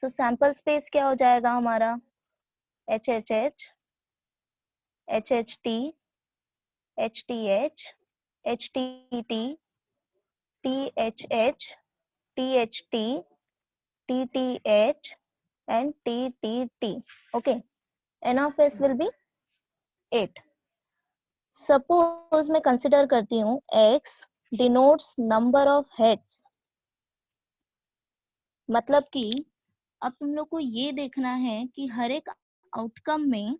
तो sample space क्या हो जाएगा हमारा, H H H, H H T, H T H, H T T, T H H, T H T, T T H and T T T. Okay, n of s will be 8. Suppose मैं consider करती हूँ x denotes number of heads, मतलब कि अब तुम लोग को ये देखना है कि हर एक आउटकम में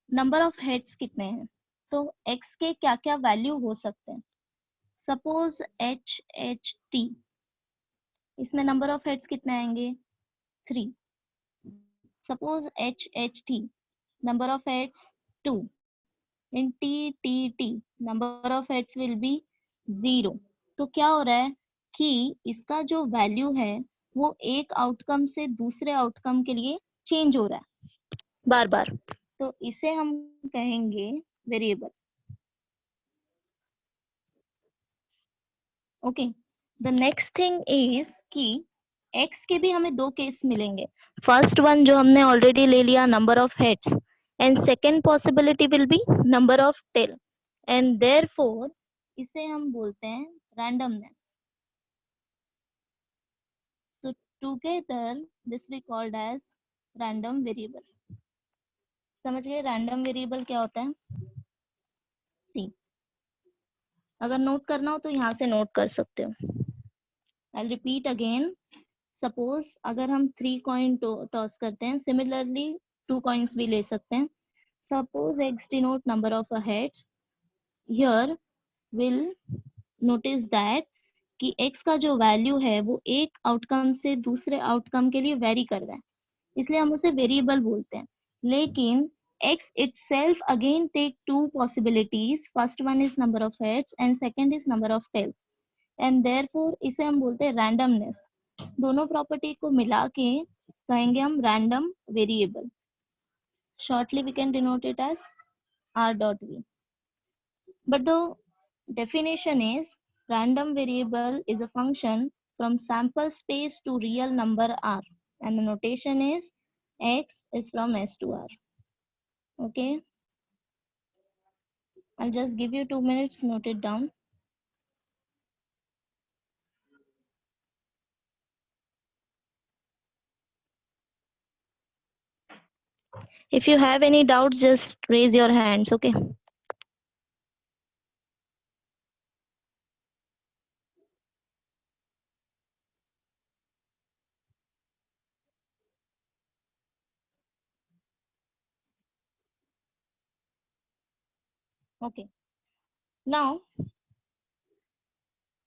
नंबर ऑफ हेड्स कितने हैं, तो x के क्या क्या वैल्यू हो सकते हैं. सपोज एच एच टी, इसमें नंबर ऑफ हेड्स कितने आएंगे, 3. Suppose H H T, number of heads 2. In T T T, number of heads will be 0. तो क्या हो रहा है कि इसका जो वैल्यू है वो एक आउटकम से दूसरे आउटकम के लिए चेंज हो रहा है बार बार, तो इसे हम कहेंगे variable. Okay, the next thing is कि x के भी हमें दो केस मिलेंगे. फर्स्ट वन जो हमने ऑलरेडी ले लिया, number of heads, and second possibility will be number of tail, and therefore इसे हम बोलते हैं randomness. So together this we called as random variable. समझ गए रैंडम वेरिएबल क्या होता है. सी, अगर नोट करना हो तो यहाँ से नोट कर सकते हो. I repeat again. सपोज अगर हम 3 कॉइन टॉस करते हैं, सिमिलरली 2 कॉइन्स भी ले सकते हैं. Suppose x denote number of heads, here will notice that कि x का जो वैल्यू है वो एक आउटकम से दूसरे आउटकम के लिए वेरी कर रहा है, इसलिए हम उसे वेरिएबल बोलते हैं. लेकिन x itself again take two possibilities. First one is number of heads and second is number of tails, and therefore इसे हम बोलते हैं randomness. दोनों प्रॉपर्टी को मिला के कहेंगे हम random variable. Shortly we can denote it as r dot v. But the definition is random variable is a function from sample space to real number r, and the notation is x is from s to r. Okay, I'll just give you 2 minutes, note it down. If you have any doubts, just raise your hands. Okay. Okay, now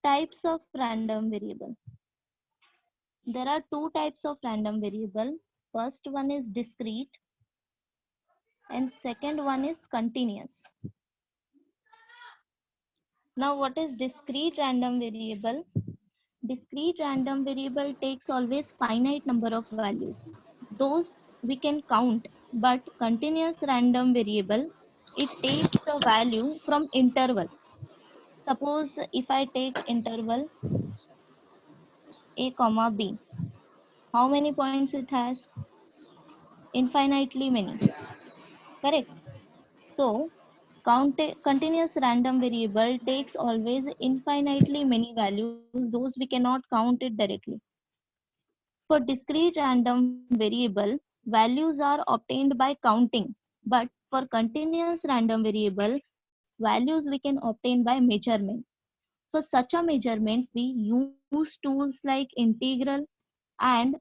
types of random variable. There are two types of random variable. First one is discrete and second one is continuous. Now what is discrete random variable? Discrete random variable takes always finite number of values. Those we can count, but continuous random variable, it takes the value from interval. Suppose if I take interval a comma b, how many points it has? Infinitely many, correct? So continuous random variable takes always infinitely many values, those we cannot count it directly. For discrete random variable, values are obtained by counting, but for continuous random variable, values we can obtain by measurement. For such a measurement, we use tools like integral and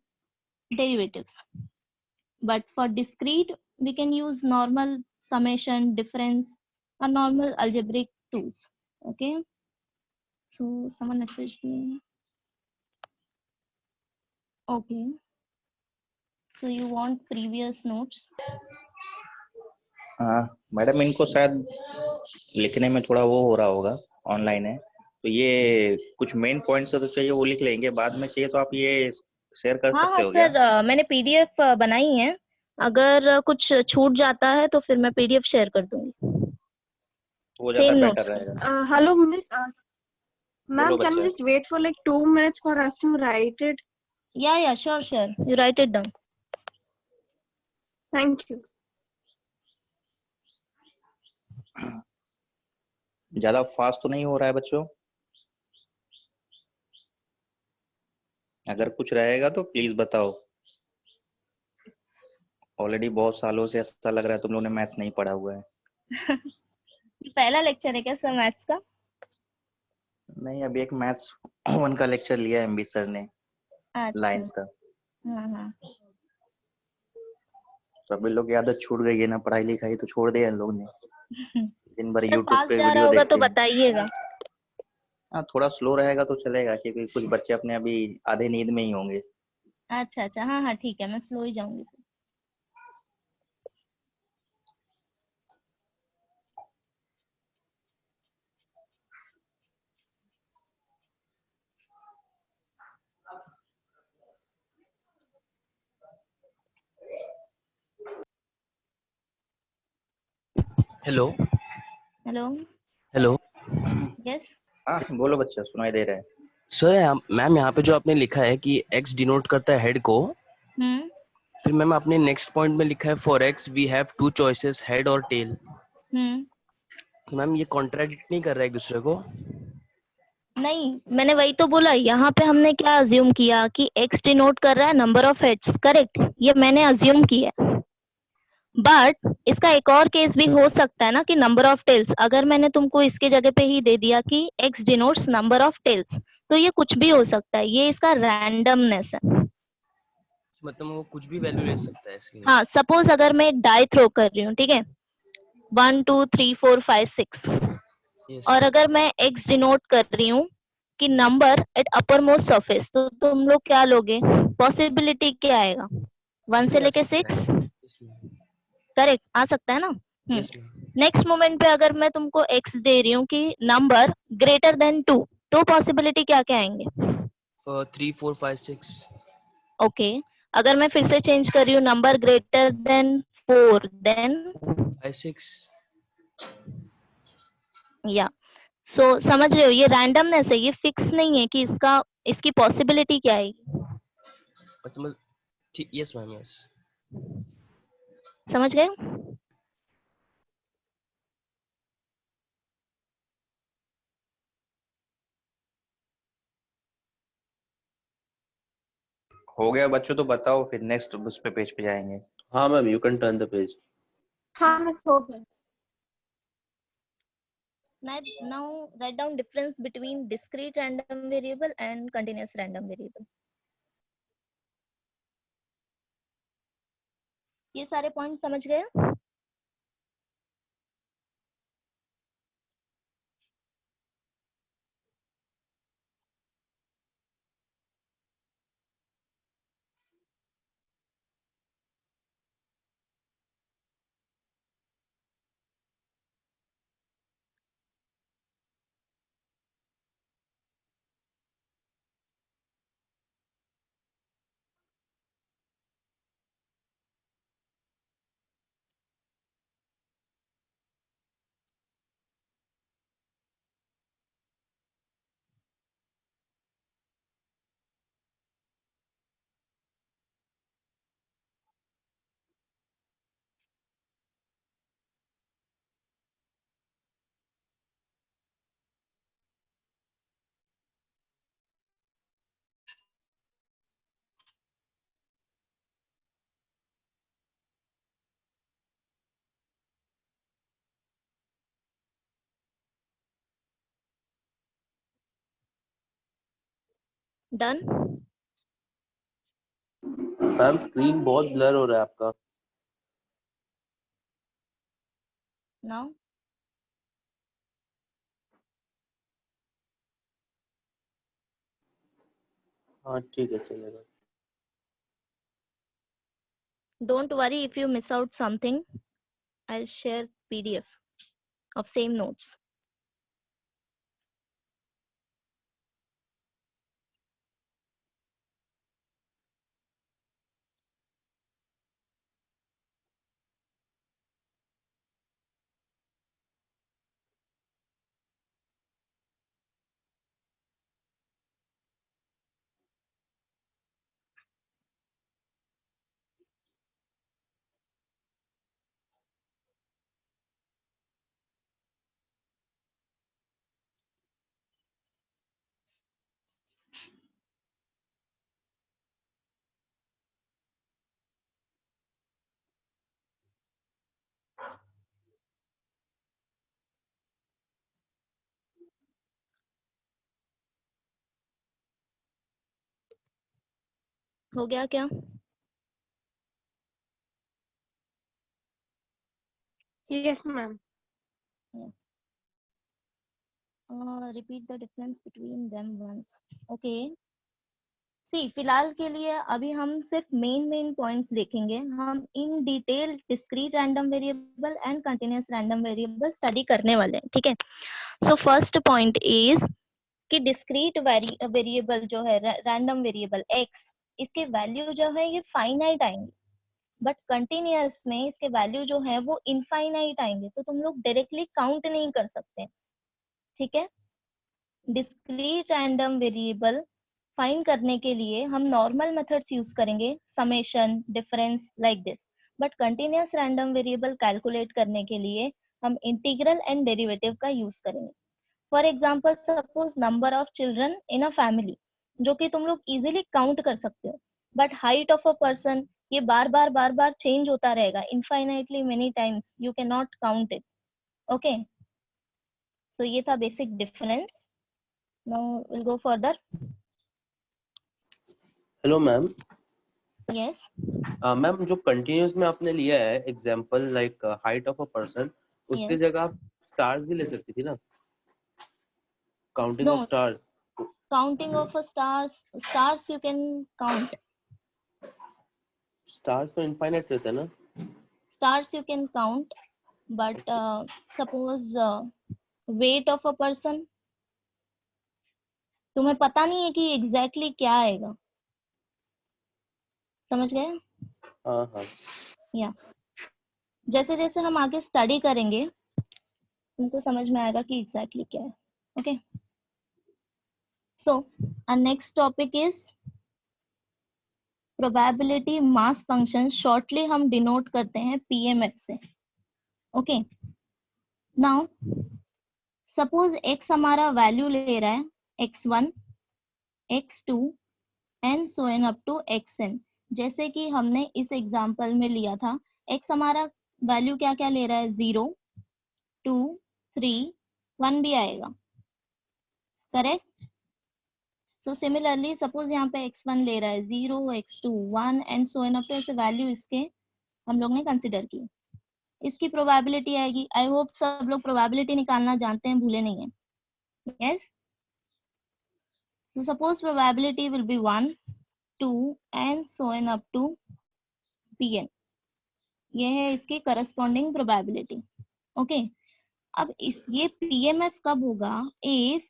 derivatives. But for discrete, we can use normal summation, difference, or normal algebraic tools. Okay. So someone messaged me. Okay. So you want previous notes? हाँ madam, इनको शायद लिखने में थोड़ा वो हो रहा होगा, ऑनलाइन है, तो ये कुछ मेन पॉइंट्स तो चाहिए वो लिख लेंगे, बाद में चाहिए तो आप ये शेयर कर सकते हो क्या? सर, मैंने पीडीएफ बनाई है, अगर कुछ छूट जाता है तो फिर मैं पीडीएफ शेयर कर दूंगी. वो ज्यादा Same बेटर notes. रहेगा. Hello, Miss. बोलो Ma'am, can you बच्चा. just wait for like 2 minutes for us to write it? Yeah, sure. You write it down. Thank you. ज्यादा फास्ट तो नहीं हो रहा है बच्चों? अगर कुछ रहेगा तो प्लीज बताओ। ऑलरेडी बहुत सालों से ऐसा लग रहा है तुम लोगों ने मैथ्स नहीं पढ़ा हुआ है। पहला लेक्चर है क्या सर मैथ्स का? नहीं, अभी एक मैथ्स 1 का लेक्चर लिया है एमबी सर ने, अच्छा। लाइंस का। हाँ। सभी लोग की आदत छूट गई है ना, पढ़ाई लिखाई तो छोड़ दिया इन लोग ने, दिन भर सर यूट्यूब पास पे जा रहा वीडियो होगा तो देखते हैं। बताइएगा। हाँ, थोड़ा स्लो रहेगा तो चलेगा, क्योंकि कुछ बच्चे अपने अभी आधे नींद में ही होंगे। अच्छा, हाँ ठीक है, मैं स्लो ही जाऊंगी। Hello hello. Hello yes. हाँ बोलो बच्चा, सुनाई दे रहा है। सर, मैम यहाँ पे जो आपने लिखा है कि x डिनोट करता है हेड को, हम्म फिर मैम आपने नेक्स्ट पॉइंट में लिखा है for x we have two choices head और टेल। हम्म मैम ये कॉन्ट्राडिक्ट नहीं कर रहा है एक दूसरे को? नहीं, मैंने वही तो बोला। यहाँ पे हमने क्या अज्यूम किया कि x डिनोट कर रहा है नंबर ऑफ हेड्स, करेक्ट? ये मैंने अज्यूम किया। बट इसका एक और केस भी हो सकता है ना कि नंबर ऑफ टेल्स। अगर मैंने तुमको इसके जगह पे ही दे दिया कि x denotes number of tails, तो ये कुछ भी हो सकता है। ये इसका रैंडमनेस है। मतलब वो कुछ भी वैल्यू ले सकता है इसलिए? हाँ, सपोज अगर मैं एक डाई थ्रो कर रही हूँ, ठीक है, 1 2 3 4 5 6, यस। और अगर मैं x डिनोट कर रही हूँ कि number at upper most surface, तो तुम लोग क्या लोगे? पॉसिबिलिटी क्या आएगा? 1 कुछ से भी आ लेके सकता 6, है। Yes ma'am. करेक्ट? आ सकता है ना? Yes ma'am. नेक्स्ट मोमेंट पे अगर मैं तुमको x दे रही हूँ कि नंबर ग्रेटर देन 2, तो पॉसिबिलिटी क्या क्या आएंगे? 3 4 5 6। ओके, अगर मैं फिर से चेंज कर रही हूँ नंबर ग्रेटर देन 4, देन 5 6। या समझ रहे हो, ये रैंडमनेस है, ये फिक्स नहीं है कि इसकी पॉसिबिलिटी क्या आएगी। मतलब ठीक। Yes ma'am. यस। समझ गए? हो गया बच्चों, तो बताओ फिर नेक्स्ट उस पे पेज पे जाएंगे। हाँ ma'am, you can turn the page. हाँ मिस, हो गया। Now write down difference between discrete random variable and continuous random variable. ये सारे पॉइंट समझ गए? डन? मैम स्क्रीन बहुत ब्लर हो रहा है आपका। नाउ हाँ ठीक है, चलेगा। don't worry if you miss out something. I'll share PDF of same notes. हो गया क्या? Yes, ma'am. Repeat the difference between them once. Okay. सी फिलहाल के लिए अभी हम सिर्फ मेन पॉइंट्स देखेंगे. हम in detail discrete random variable and continuous random variable study करने वाले हैं. ठीक है. सो फर्स्ट पॉइंट इज कि डिस्क्रीट वेरिएबल जो है रैंडम वेरिएबल x, इसके वैल्यू जो है ये फाइनाइट आएंगे, बट कंटिन्यूअस में इसके वैल्यू जो है वो इनफाइनाइट आएंगे, तो तुम लोग डायरेक्टली काउंट नहीं कर सकते. ठीक है. डिस्क्रीट रैंडम वेरिएबल फाइंड करने के लिए हम नॉर्मल मेथड्स यूज करेंगे, summation, difference, like this. But continuous random variable calculate करने के लिए हम इंटीग्रल एंड डेरिवेटिव का यूज करेंगे. For example, suppose number of children in a family, जो कि तुम लोग इजिली काउंट कर सकते हो, but height of a person ये बार बार चेंज होता रहेगा infinitely many times, you can not count it. Okay. So ये था basic difference. Now will go further. Hello ma'am. Yes. Ma'am जो कंटिन्यूस में आपने लिया है example like height of a person, उसके Yes. जगह आप स्टार्स भी ले सकती थी ना, counting No. Of stars. Counting of a stars you can count. Stars तो इनफाइनाइट रहता है ना. Stars you can count, but suppose weight of a person, तुम्हें पता नहीं है कि एग्जैक्टली क्या आएगा. समझ गए? हाँ हाँ. या जैसे जैसे हम आगे स्टडी करेंगे तुमको समझ में आएगा कि एग्जैक्टली क्या है. Okay. So our next topic is probability mass function. Shortly हम डिनोट करते हैं PMF से. ओके. नाउ सपोज x हमारा वैल्यू ले रहा है x1, x2 and so on up to xn. जैसे कि हमने इस एग्जांपल में लिया था, x हमारा वैल्यू क्या क्या ले रहा है, 0, 2, 3, 1 भी आएगा. करेक्ट. सो सिमिलरली सपोज यहाँ पे x1 ले रहा है 0, x2 1 and so on up to, ऐसे वैल्यू इसके हम लोग ने कंसिडर की. इसकी प्रोबेबिलिटी आएगी. आई होप सब लोग प्रोबेबिलिटी निकालना जानते हैं, भूले नहीं है. Yes. So suppose probability will be 1, 2 and so on up to Pn. ये है इसकी corresponding probability. ओके. अब इस ये PMF कब होगा, if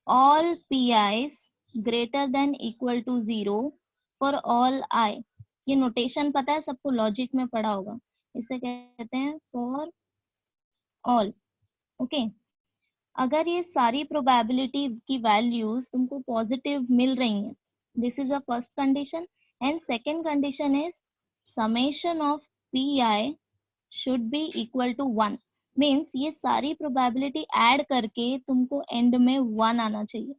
all PIs greater than equal to 0 for all I. ये नोटेशन पता है सबको, लॉजिक में पढ़ा होगा. इसे कहते हैं for all. ओके. अगर ये सारी प्रोबेबिलिटी की वैल्यूज तुमको पॉजिटिव मिल रही हैं, this is a first condition. And second condition is summation of PI should be equal to 1. Means ये सारी प्रोबेबिलिटी ऐड करके तुमको एंड में 1 आना चाहिए.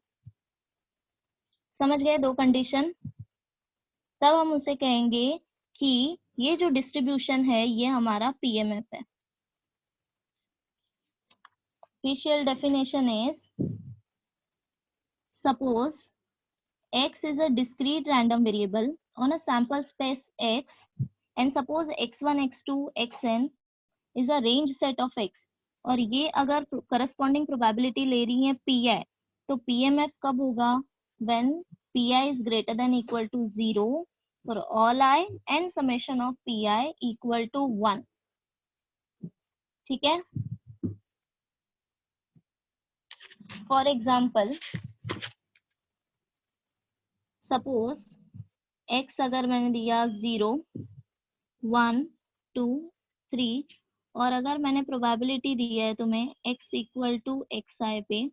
समझ गए 2 कंडीशन? तब हम उसे कहेंगे कि ये जो डिस्ट्रीब्यूशन है ये हमारा PMF है. Official definition is, suppose x is a discrete random variable on a sample space x, and suppose x1, x2, xn is a range set of x, और ये अगर corresponding probability ले रही है PI, तो PMF कब होगा, when PI is greater than equal to 0 for all I and summation of PI equal to 1. ठीक है. For example, suppose x अगर मैंने दिया 0, 1, 2, 3, और अगर मैंने प्रोबेबिलिटी दी है तुम्हें x इक्वल टू xi पे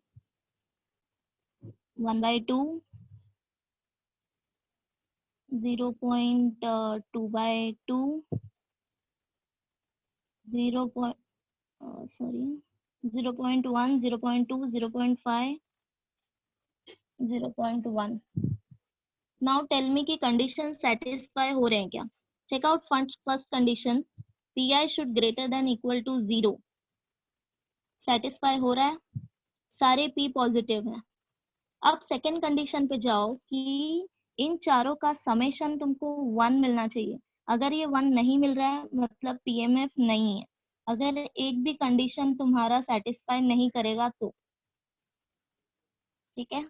1/2, 0.2/2, 0.1, 0.2, 0.5, 0.1. नाउ टेल मी की कंडीशन सेटिस्फाई हो रहे हैं क्या. Check out first condition, PI should greater than equal to 0. Satisfy हो रहा है, सारे P पॉजिटिव हैं. अब सेकेंड कंडीशन पे जाओ कि इन चारों का समेशन तुमको 1 मिलना चाहिए। अगर ये 1 नहीं मिल रहा है मतलब पीएमएफ नहीं है। अगर एक भी कंडीशन तुम्हारा सेटिस्फाई नहीं करेगा तो, ठीक है।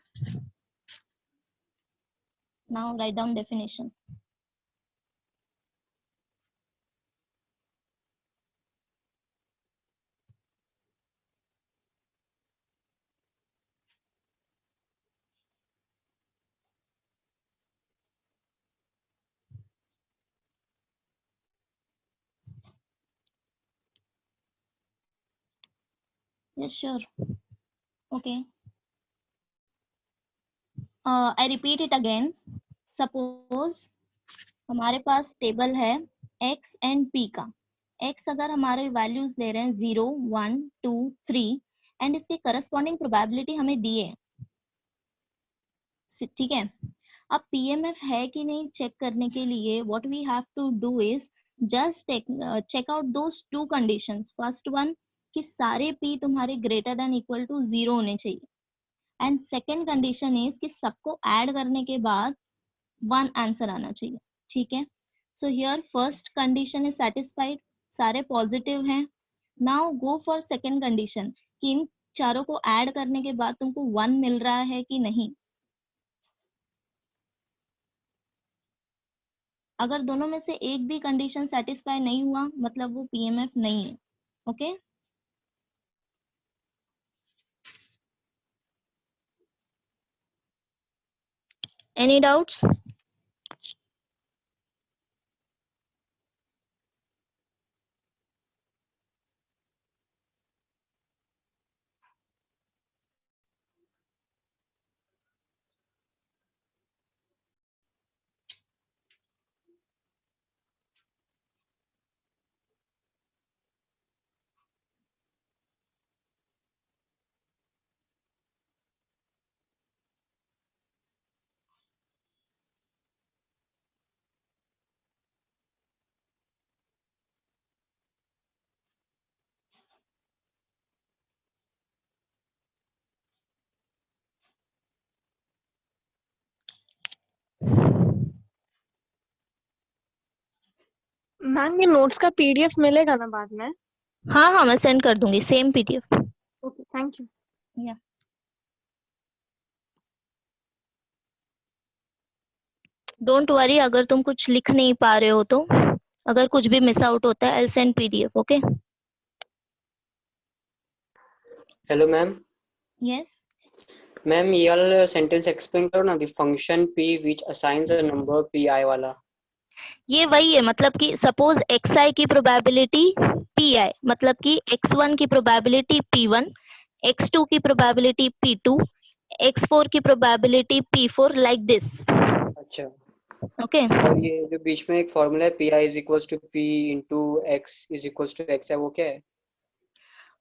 Now write down definition. Yes, sure. Okay. I repeat it again. Suppose हमारे पास टेबल है x एंड p का। x अगर हमारे वैल्यूज ले रहे हैं 0, 1, 2, 3 एंड इसके करस्पॉन्डिंग प्रोबेबिलिटी हमें दिए है, ठीक है। अब पीएमएफ है कि नहीं चेक करने के लिए what we have to do is just check out those two conditions. First one कि सारे p तुम्हारे ग्रेटर देन इक्वल टू 0 होने चाहिए, एंड सेकेंड कंडीशन इज कि सबको ऐड करने के बाद 1 आंसर आना चाहिए, ठीक है। So here first condition is satisfied, सारे पॉजिटिव हैं। Now go for second condition कि इन चारों को ऐड करने के बाद तुमको 1 मिल रहा है कि नहीं। अगर दोनों में से एक भी कंडीशन सेटिस्फाई नहीं हुआ मतलब वो पीएमएफ नहीं है, ओके। Any doubts? मैम ये नोट्स का पीडीएफ मिलेगा ना बाद में? हाँ हाँ मैं सेंड कर दूंगी same PDF. Okay, thank you. या डोंट वरी अगर तुम कुछ लिख नहीं पा रहे हो तो, अगर कुछ भी मिस आउट होता है I send PDF, okay. Hello ma'am. Yes ma'am ये वाला सेंटेंस एक्सप्लेन करो ना, the function p which assigns a number pi वाला। ये वही है, मतलब कि सपोज xi की प्रोबेबिलिटी pi, मतलब कि x1 की प्रोबेबिलिटी p1, x2 की प्रोबेबिलिटी p2, x4 की प्रोबेबिलिटी p4, लाइक दिस, अच्छा, ओके। और ये जो बीच में एक फॉर्मूला है pi is equals to p into x is equals to x है, वो क्या है?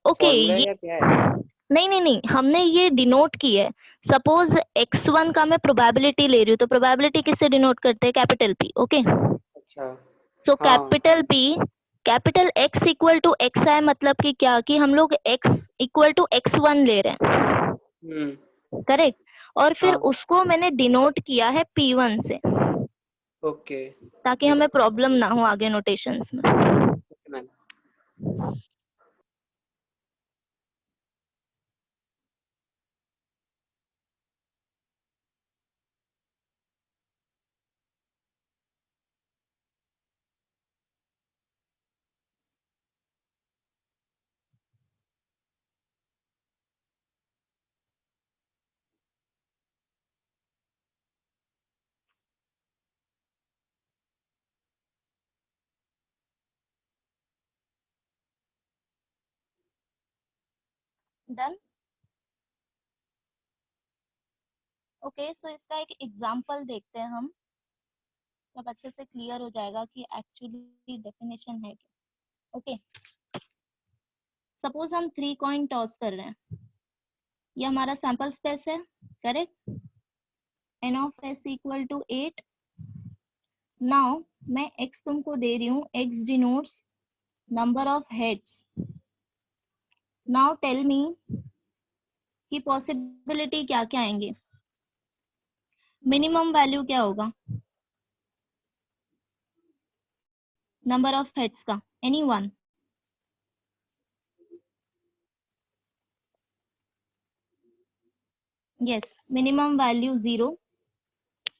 ओके फॉर्मूला है ये या क्या है? नहीं नहीं नहीं, हमने ये डिनोट की है। सपोज x1 का मैं प्रोबेबिलिटी ले रही हूँ तो प्रोबेबिलिटी किससे डिनोट करते हैं? Capital P, okay. अच्छा, सो हाँ, capital P, capital X equal to x i, मतलब कि क्या कि हम लोग X इक्वल टू x1 ले रहे हैं, करेक्ट। और फिर हाँ, उसको मैंने डिनोट किया है P1 से, ओके, ताकि हमें प्रॉब्लम ना हो आगे नोटेशंस में। मैम। Done, okay. सो इसका एक एग्जांपल देखते हैं हम, तब अच्छे से क्लियर हो जाएगा कि एक्चुअली डेफिनेशन है क्या, ओके। सपोज हम 3 कॉइन टॉस कर रहे हैं, ये हमारा सैंपल स्पेस है, correct. n of s equal to 8। Now मैं x तुमको दे रही हूँ, x denotes number of heads. Now tell me कि पॉसिबिलिटी क्या क्या आएंगे। मिनिमम वैल्यू क्या होगा नंबर ऑफ हेड्स का? Anyone? Yes, minimum value 0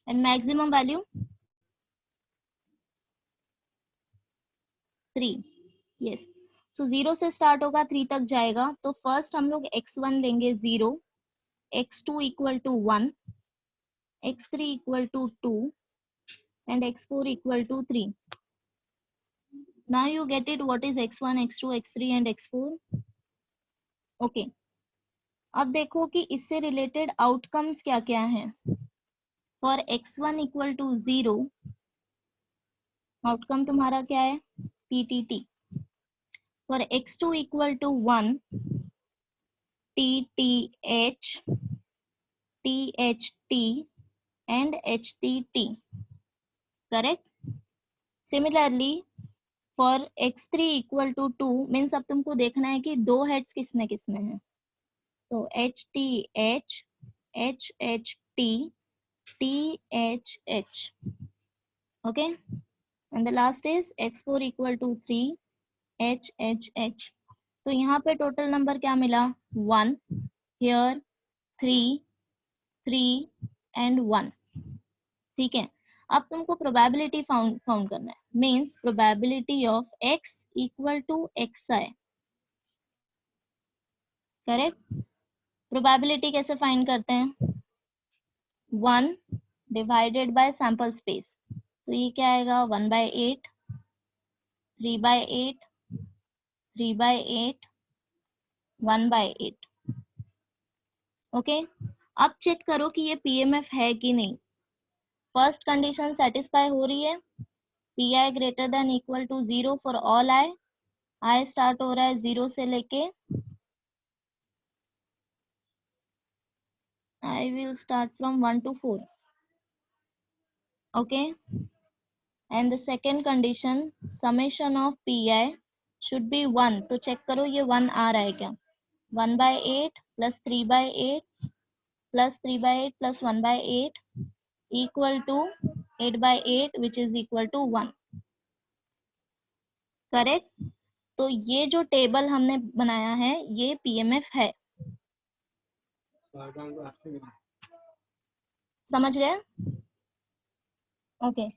and maximum value 3. Yes, so 0 से स्टार्ट होगा 3 तक जाएगा, तो फर्स्ट हम लोग x1 लेंगे 0, x2 equal to 1, x3 equal to 2 and x4 equal to 3. Now you get it what is x1, x2, x3 and x4. Okay. अब देखो कि इससे रिलेटेड आउटकम्स क्या क्या हैं. For x1 equal to 0 outcome तुम्हारा क्या है? TTT. For x2 equal to 1 TTH, THT and HTT. Correct? Similarly for x3 equal to 2 means अब तुमको देखना है कि दो हेड्स किसमें किसमें है. So HTH, HHT, THH. Okay, and the last is x4 equal to 3 HHH. तो यहाँ पे टोटल नंबर क्या मिला? 1, हियर 3, 3 एंड 1. ठीक है, अब तुमको प्रोबेबिलिटी फाउंड करना है. Means probability of x equal to xi. Correct? Probability कैसे फाइंड करते हैं? 1 डिवाइडेड बाय सैंपल स्पेस. तो ये क्या आएगा? 1/8, 3/8, 3/8, 1/8. ओके, अब चेक करो कि ये PMF है कि नहीं. फर्स्ट कंडीशन सेटिस्फाई हो रही है. PI greater than equal to 0 for all I start हो रहा है 0 से लेके I will start from 1 to 4. Okay, and the second condition summation of PI should be 1. तो चेक करो ये 1 आ रहा है क्या? 1/8 plus 3/8 plus 3/8 plus 1/8 equal to 8/8 which is equal to 1. Correct? तो ये जो टेबल हमने बनाया है ये PMF है. समझ गए? Okay,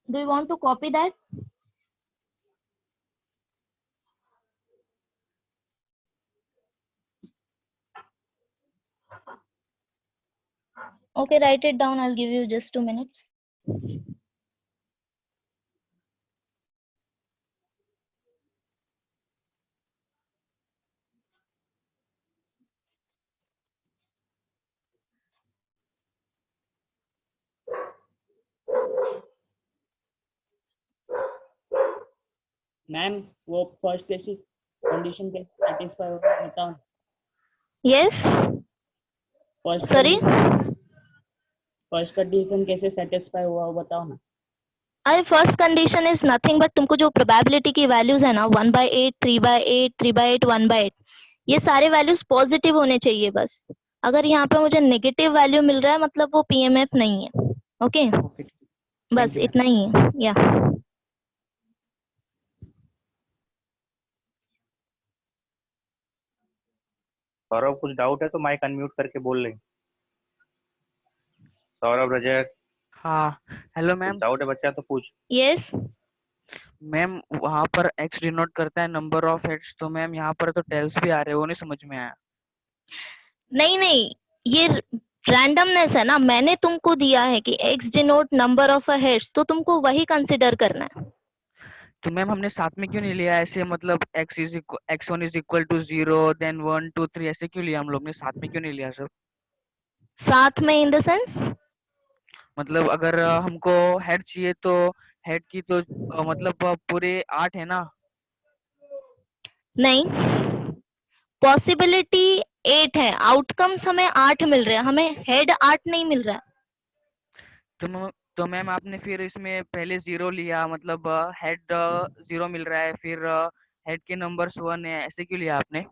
do you want to copy that? Okay, write it down. I'll give you just 2 minutes. Ma'am वो फर्स्ट कंडीशन के सेटिस्फाई होगा बताओ. Yes, first sorry. First condition कैसे सेटिस्फाई हुआ वो बताओ ना. अरे first condition is nothing but तुमको जो प्रोबेबिलिटी की वैल्यूज है ना 1/8, 3/8, 3/8, 1/8 ये सारे वैल्यूज पॉजिटिव होने चाहिए बस. अगर यहाँ पे मुझे नेगेटिव वैल्यू मिल रहा है मतलब वो PMF नहीं है. ओके, बस इतना ही है. या सौरभ कुछ डाउट है तो माइक अनम्यूट करके बोल लें. सौरभ, रजत, हाँ हेलो मैम. डाउट है बच्चा तो पूछ. यस मैम वहाँ पर x डिनोट करता है नंबर ऑफ हेड्स, तो मैम यहाँ पर तो टेल्स भी आ रहे हैं, वो नहीं समझ में आया. नहीं, ये रैंडमनेस है ना. मैंने तुमको दिया है कि x denote number of heads, तो तुमको वही कंसिडर करना है. तो मैम हमने साथ में क्यों नहीं लिया ऐसे, मतलब x1 is equal to 0 then 1 2 3 ऐसे क्यों लिया हम लोग ने, साथ में क्यों नहीं लिया सर? साथ में इन द सेंस मतलब अगर हमको हेड चाहिए तो हेड की तो मतलब पूरे 8 है ना. नहीं, पॉसिबिलिटी 8 है, आउटकम्स हमें 8 मिल रहे हैं, हमें हेड 8 नहीं मिल रहा है. तो मैम आपने फिर इसमें पहले 0 लिया, मतलब हेड 0 मिल रहा है, फिर हेड के नंबर्स 1 है, ऐसे क्यों लिया आपने?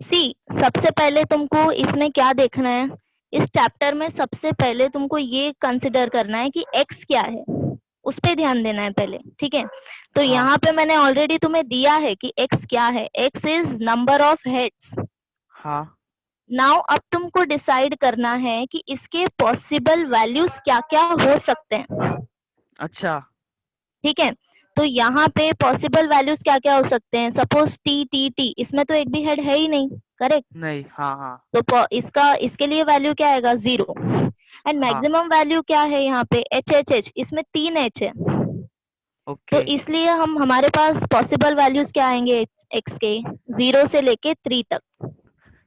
सी सबसे पहले तुमको इसमें क्या देखना है, इस चैप्टर में सबसे पहले तुमको ये कंसिडर करना है कि एक्स क्या है, उस पे ध्यान देना है पहले, ठीक है। तो हाँ यहाँ पे मैंने ऑलरेडी तुम्हें दिया है कि एक्स क्या है, x is number of heads. हाँ नाउ अब तुमको डिसाइड करना है कि इसके पॉसिबल वैल्यूज क्या क्या हो सकते हैं, अच्छा ठीक है। तो यहाँ पे पॉसिबल वैल्यूज क्या क्या हो सकते हैं, सपोज टी टी टी, इसमें तो एक भी हेड है ही नहीं, करेक्ट। नहीं हाँ हाँ तो इसका इसके लिए वैल्यू क्या आएगा, 0। एंड हाँ मैक्सिमम वैल्यू क्या है यहाँ पे, एच एच एच, इसमें 3 एच है। तो ओके। इसलिए हमारे पास पॉसिबल वैल्यूज क्या आएंगे एक्स के, 0 से लेके 3 तक।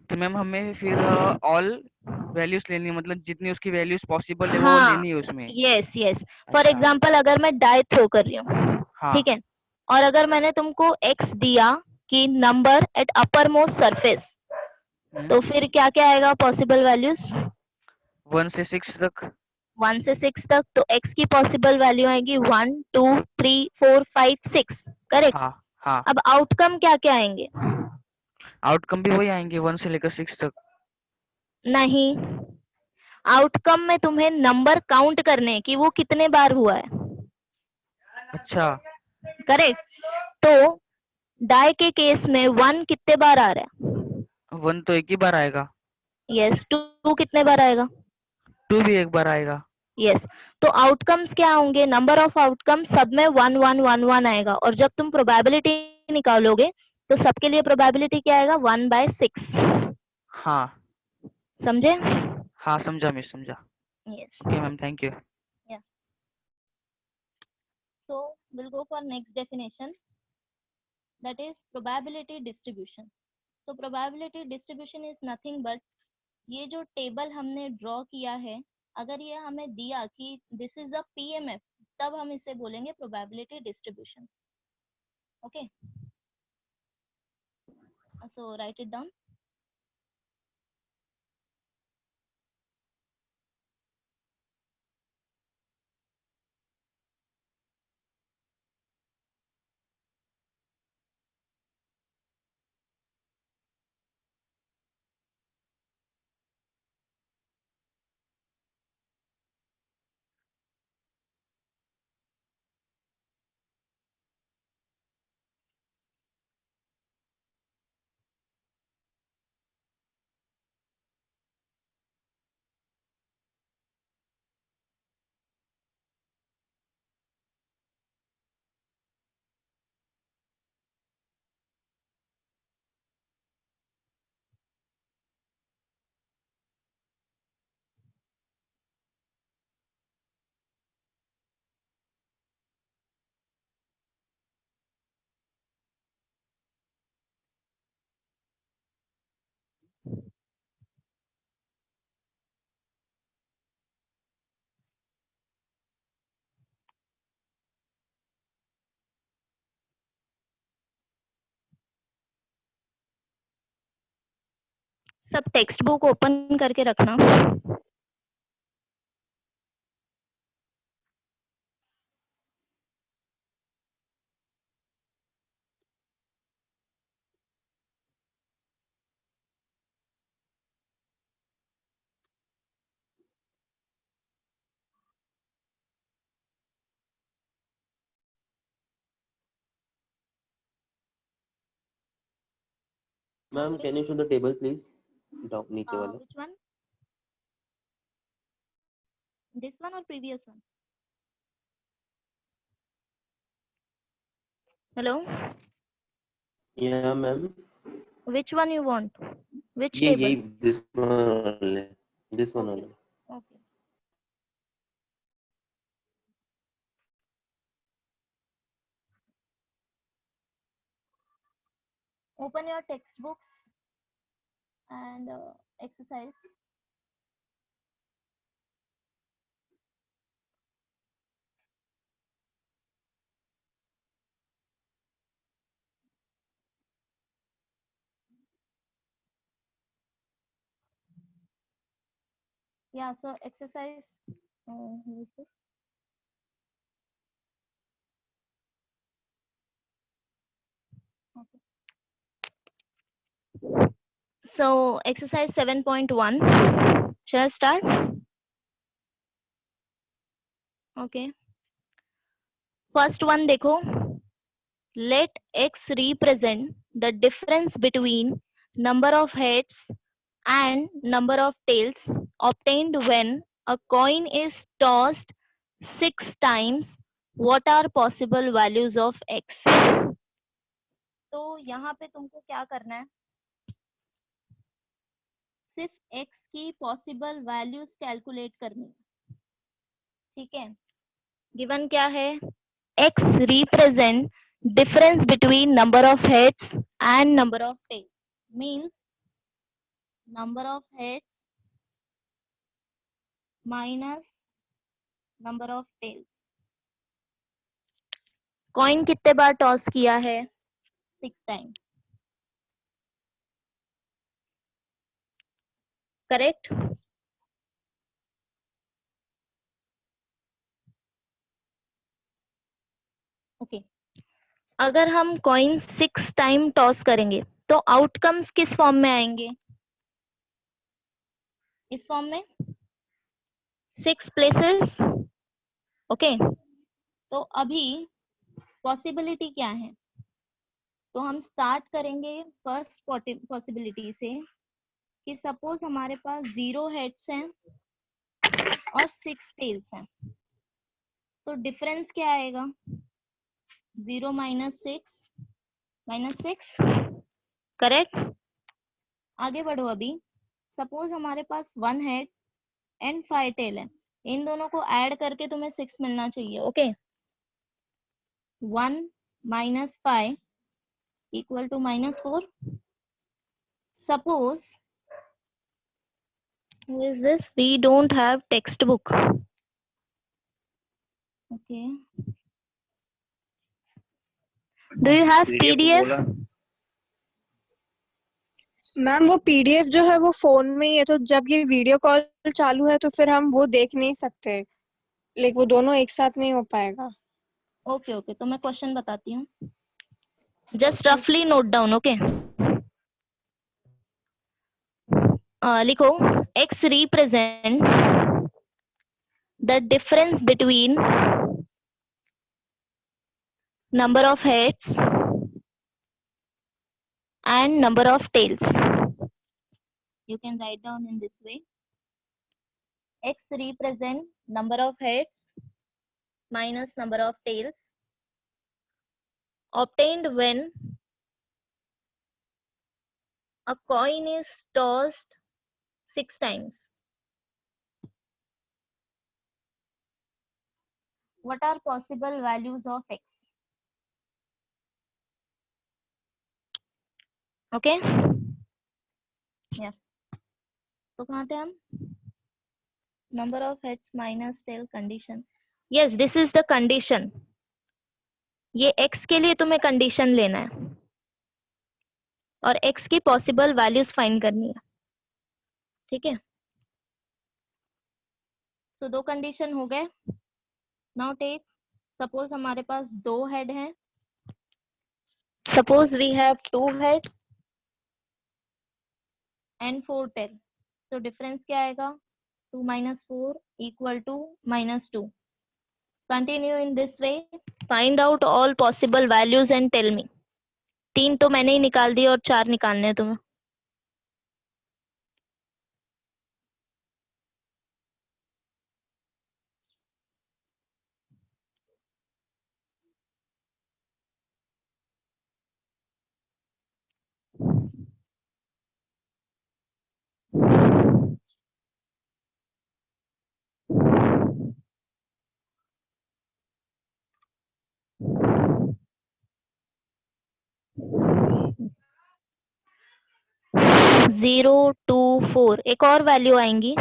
तो मैम हमें फिर ऑल वैल्यूज लेनी है, मतलब जितनी उसकी वैल्यूज पॉसिबल है वो हाँ, लेनी है उसमें। Yes yes. फॉर अच्छा एग्जांपल अगर मैं डाई थ्रो कर रही हूँ, हाँ ठीक है, और अगर मैंने तुमको एक्स दिया कि number at upper most surface, तो फिर क्या क्या आएगा पॉसिबल वैल्यूज, 1 से 6 तक। 1 से 6 तक। तो x की पॉसिबल वैल्यू आएगी 1 2 3 4 5 6, करेक्ट। हाँ हाँ अब आउटकम क्या क्या आएंगे, आउटकम भी वही आएंगे 1 से लेकर 6 तक। नहीं, आउटकम में तुम्हें नंबर काउंट करने हैं कि वो कितने बार हुआ है, अच्छा करेक्ट। तो डाई के केस में 1 कितने बार आ रहा है, 1 तो एक ही बार आएगा, यस। 2 कितने बार आएगा, 2 भी एक बार आएगा। यस। तो आउटकम्स क्या होंगे, नंबर ऑफ आउटकम सब में 1 1 1 1 आएगा, और जब तुम प्रोबेबिलिटी निकालोगे तो सबके लिए प्रोबेबिलिटी क्या आएगा, 1/6, हाँ समझे। हाँ समझा मैं समझा। Yes, okay ma'am thank you. so we'll go for next definition, that is probability distribution. So probability distribution is nothing but, ये जो टेबल हमने ड्रॉ किया है, अगर ये हमें दिया कि दिस इज अ पीएमएफ, तब हम इसे बोलेंगे probability distribution, okay. So write it down. सब टेक्स्ट बुक ओपन करके रखना। Ma'am can you show the table please, down नीचे वाला। विच वन, दिस वन और प्रीवियस वन, हेलो, या ma'am which one you want, which ये टेबल, यही this one, this one okay only. Okay. Open your textbooks and exercise. Yeah, so exercise. Who is this? Okay. So exercise 7.1. Shall I start? Okay. First one देखो. Let x represent the difference between number of heads and number of tails obtained when a coin is tossed 6 times. What are possible values of x? तो यहाँ पे तुमको क्या करना है, सिर्फ x की पॉसिबल वैल्यूज कैलकुलेट करनी है, ठीक है। गिवन क्या है, x represent difference between number of heads and number of tails, means number of heads minus number of tails. Coin कितने बार टॉस किया है, 6 टाइम, करेक्ट। ओके, अगर हम कॉइन 6 टाइम टॉस करेंगे तो आउटकम्स किस फॉर्म में आएंगे, इस फॉर्म में 6 प्लेसेस। ओके, तो अभी पॉसिबिलिटी क्या है, तो हम स्टार्ट करेंगे फर्स्ट पॉसिबिलिटी से कि सपोज हमारे पास 0 हेड्स हैं और 6 टेल्स हैं, तो डिफरेंस क्या आएगा, 0 माइनस 6, करेक्ट। आगे बढ़ो, अभी सपोज हमारे पास 1 हेड एंड 5 टेल है, इन दोनों को ऐड करके तुम्हें 6 मिलना चाहिए। Okay, 1 minus 5 equal to -4। Suppose who is this, we don't have textbook. Okay, do you have PDF? Ma'am वो पीडीएफ जो है वो फोन में ही है, तो जब ये वीडियो कॉल चालू है तो फिर हम वो देख नहीं सकते, लेकिन वो दोनों एक साथ नहीं हो पाएगा। ओके ओके, तो मैं क्वेश्चन बताती हूँ, जस्ट रफली नोट डाउन। ओके, लिखो, x represent the difference between number of heads and number of tails. You can write down in this way. X represent number of heads minus number of tails obtained when a coin is tossed 6 times. What are possible values of x? Okay? Yeah. तो कहाँ थे हम? Number of heads minus tail condition. Yes, this is the condition. ये x के लिए तुम्हें condition लेना है और x की पॉसिबल वैल्यूज फाइंड करनी है, ठीक है। सो दो कंडीशन हो गए। नाउ टेक, सपोज हमारे पास 2 हेड हैं, suppose we have 2 head and 4 tail, तो डिफरेंस क्या आएगा, 2 minus 4 equal to -2। Continue in this way, find out all possible values and tell me. 3 तो मैंने ही निकाल दिए और 4 निकालने हैं तुम्हें। जीरो 2 4, एक और वैल्यू आएंगी,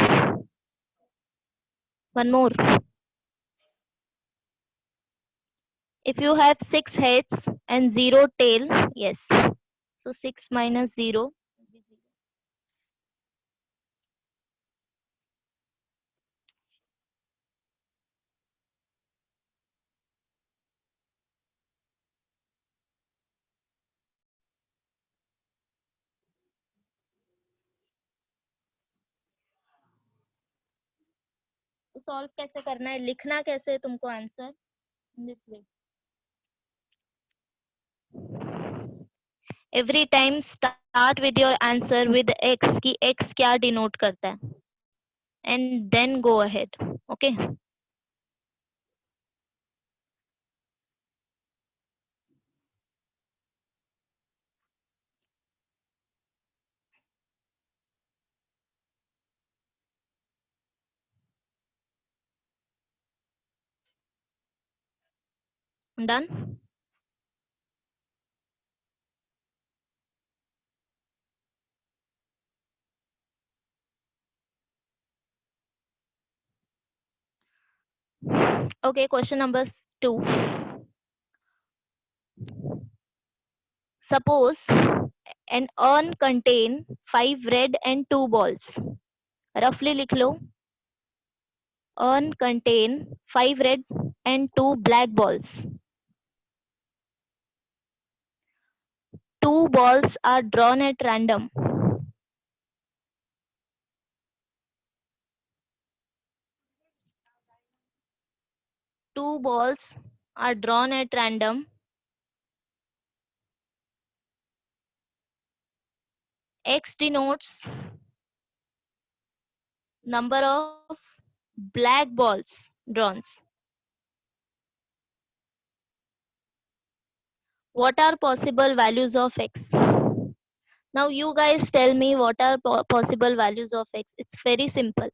one more. If you have 6 heads and 0 tail, yes, so 6 minus 0 will be 0. Solve कैसे करना है, लिखना कैसे है तुमको answer in this way. Every time start with your answer with x कि एक्स क्या डिनोट करता है and then go ahead. Okay. Done. Okay, question number 2. Suppose an urn contain 5 red and 2 balls. Roughly लिख लो. Urn contain 5 red and 2 black balls. 2 balls are drawn at random. Two balls are drawn at random. X denotes number of black balls drawn. What are possible values of X? Now you guys tell me what are possible values of X. It's very simple.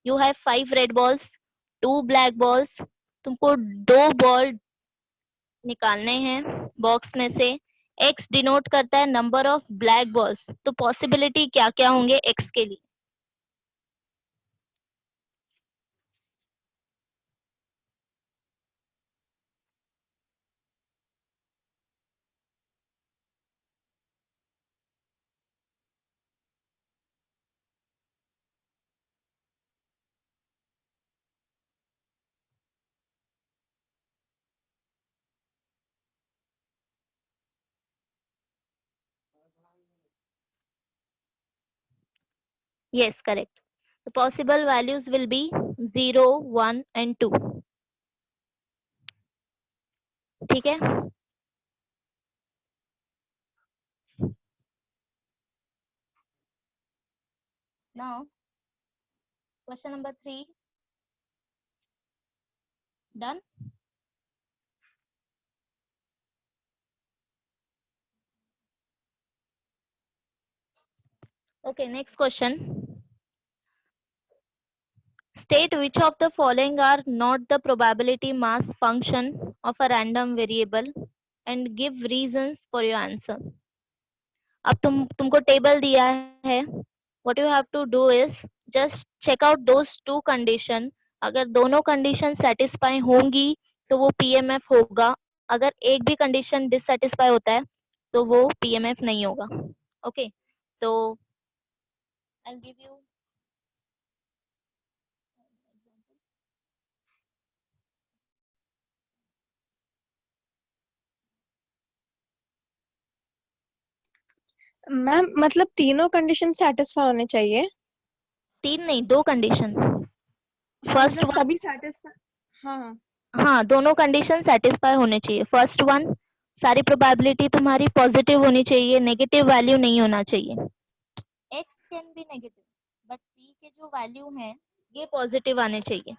You have 5 red balls, 2 black balls. तुमको 2 ball निकालने हैं box में से. X denote करता है number of black balls. तो possibility क्या क्या होंगे X के लिए? Yes, correct. The possible values will be 0, 1 and 2. ठीक है. Now, question number 3. Done? Okay, next question. State which of the following are not the probability mass function of a random variable and give reasons for your answer. अब तुमको table दिया है. What you have to do is just check out those two condition. अगर दोनों condition satisfy होंगी तो वो PMF होगा. अगर एक भी कंडीशन डिससेटिस्फाई होता है तो वो पीएमएफ नहीं होगा. ओके. तो I'll give you मैम मतलब तीनों कंडीशन सेटिस्फाई होने चाहिए. 3 नहीं 2 कंडीशन. हाँ, फर्स्ट मतलब वन. सभी सेटिस्फाई. हाँ हाँ, दोनों कंडीशन सेटिस्फाई होने चाहिए. फर्स्ट वन, सारी प्रोबेबिलिटी तुम्हारी पॉजिटिव होनी चाहिए, नेगेटिव वैल्यू नहीं होना चाहिए. X can be negative but सी के जो वैल्यू हैं ये पॉजिटिव आने चाहिए.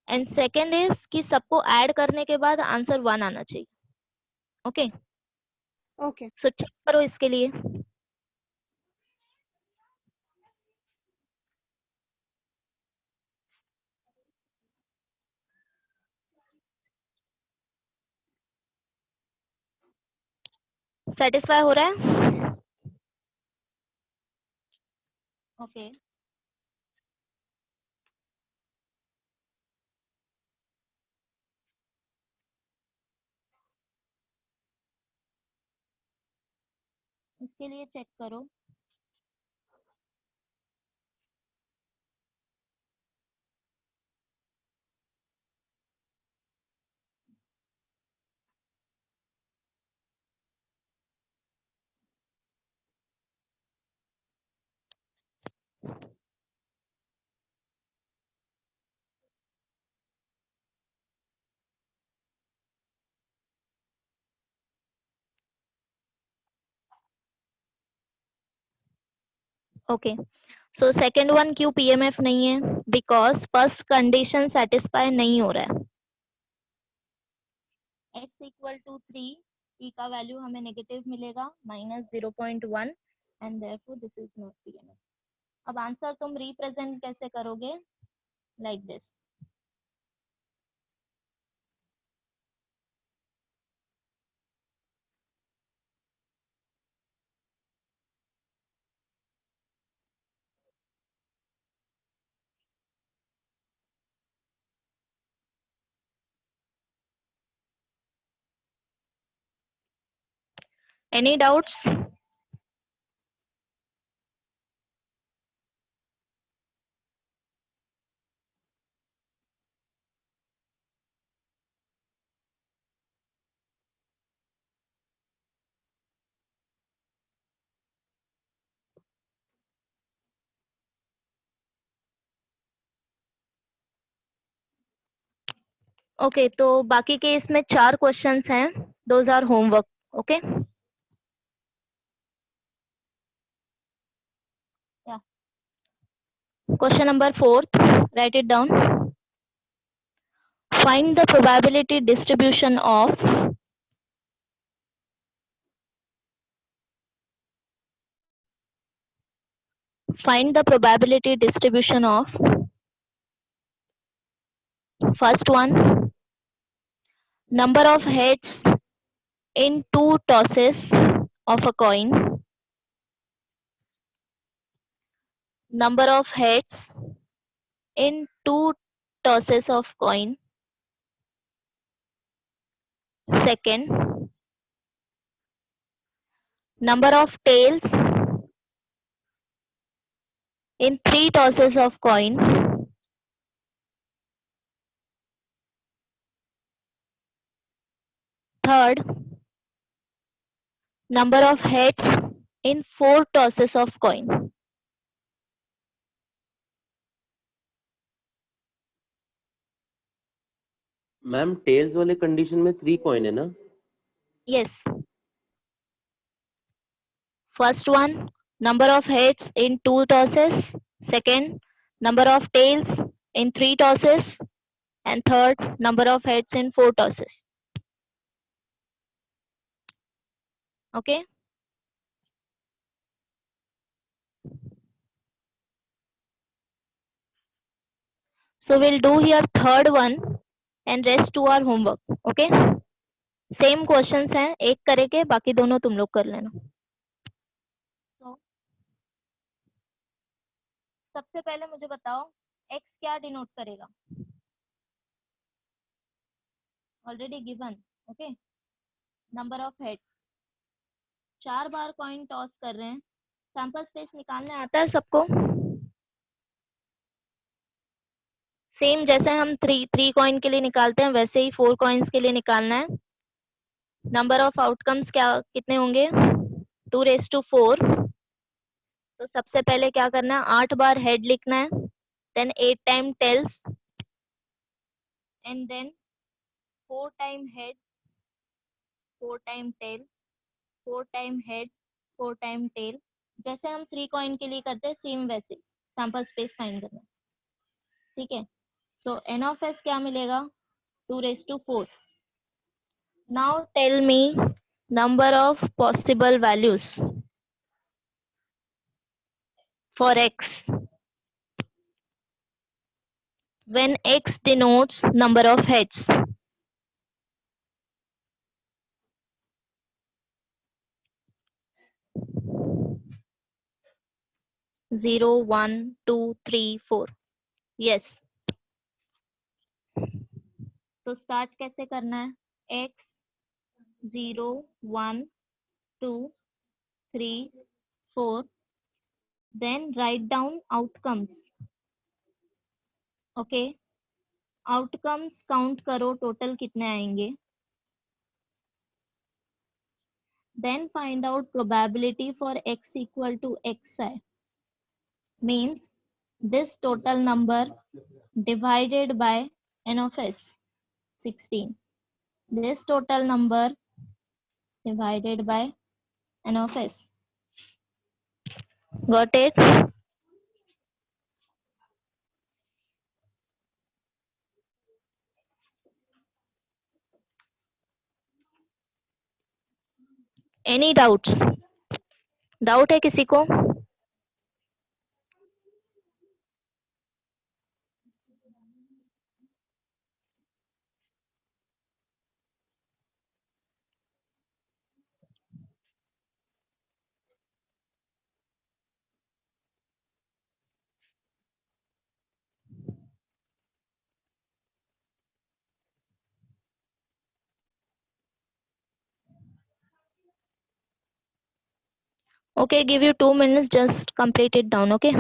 एंड सेकंड इज कि सबको ऐड करने के बाद आंसर 1 आना चाहिए. ओके. ओके. सो चेक करो इसके लिए. सेटिस्फाई हो रहा है? ओके. इसके लिए चेक करो. ओके, सो सेकेंड वन क्यों पीएमएफ नहीं है? बिकॉज फर्स्ट कंडीशन सेटिस्फाई नहीं हो रहा है। x इक्वल टू 3, e का वैल्यू हमें नेगेटिव मिलेगा -0.1 and therefore this is not PMF. अब आंसर तुम रिप्रेजेंट कैसे करोगे? Like this. Any doubts? Okay, तो बाकी के इसमें 4 क्वेश्चंस हैं, those are homework. Okay, question number 4, write it down. Find the probability distribution of first one, number of heads in 2 tosses of a coin, number of heads in 2 tosses of coin. Second, number of tails in 3 tosses of coin. Third, number of heads in 4 tosses of coin. Ma'am tails वाले condition में 3 coin है ना? Yes. First one, number of heads in 2 tosses. Second, number of tails in 3 tosses. And third, number of heads in 4 tosses. Okay. So we'll do here third one and rest to our homework. Okay. Same questions हैं, एक करेंगे, बाकी दोनों तुम लोग कर लेना। So, सबसे पहले मुझे बताओ x क्या डिनोट करेगा? Already given. Okay, number of heads. 4 bar coin toss कर रहे हैं, सैंपल स्पेस निकालने आता है सबको? सेम जैसे हम 3 कॉइन के लिए निकालते हैं वैसे ही 4 कॉइन्स के लिए निकालना है। नंबर ऑफ आउटकम्स क्या कितने होंगे? 2⁴। तो सबसे पहले क्या करना है? 8 बार हेड लिखना है, then 8 time tails, and then 4 time head, 4 time tail, 4 time head, 4 time tail. जैसे हम 3 कॉइन के लिए करते हैं सेम वैसे सैंपल स्पेस फाइंड करना है। ठीक है, सो एन ऑफ एस क्या मिलेगा? 2⁴। Now tell me number of possible values for x when x denotes number of heads. Zero, 1, 2, 3, 4. Yes. तो स्टार्ट कैसे करना है? x 0, 1, 2, 3, 4. Then write down outcomes. Okay. Outcomes count करो, टोटल कितने आएंगे? Then find out probability for x equal to xi. Means this total number divided by n of s, 16. This total number divided by n of s. Got it? Any doubts? Doubt है किसी को? Okay, give you 2 minutes, just complete it down, okay?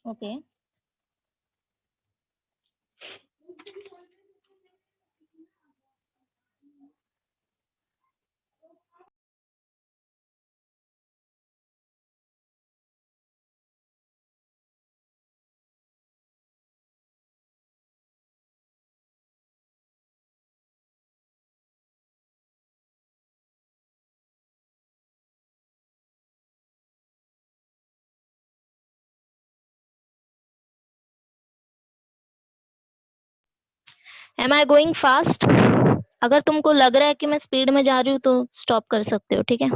Okay. Am I going fast? अगर तुमको लग रहा है कि मैं स्पीड में जा रही हूँ तो स्टॉप कर सकते हो, ठीक है?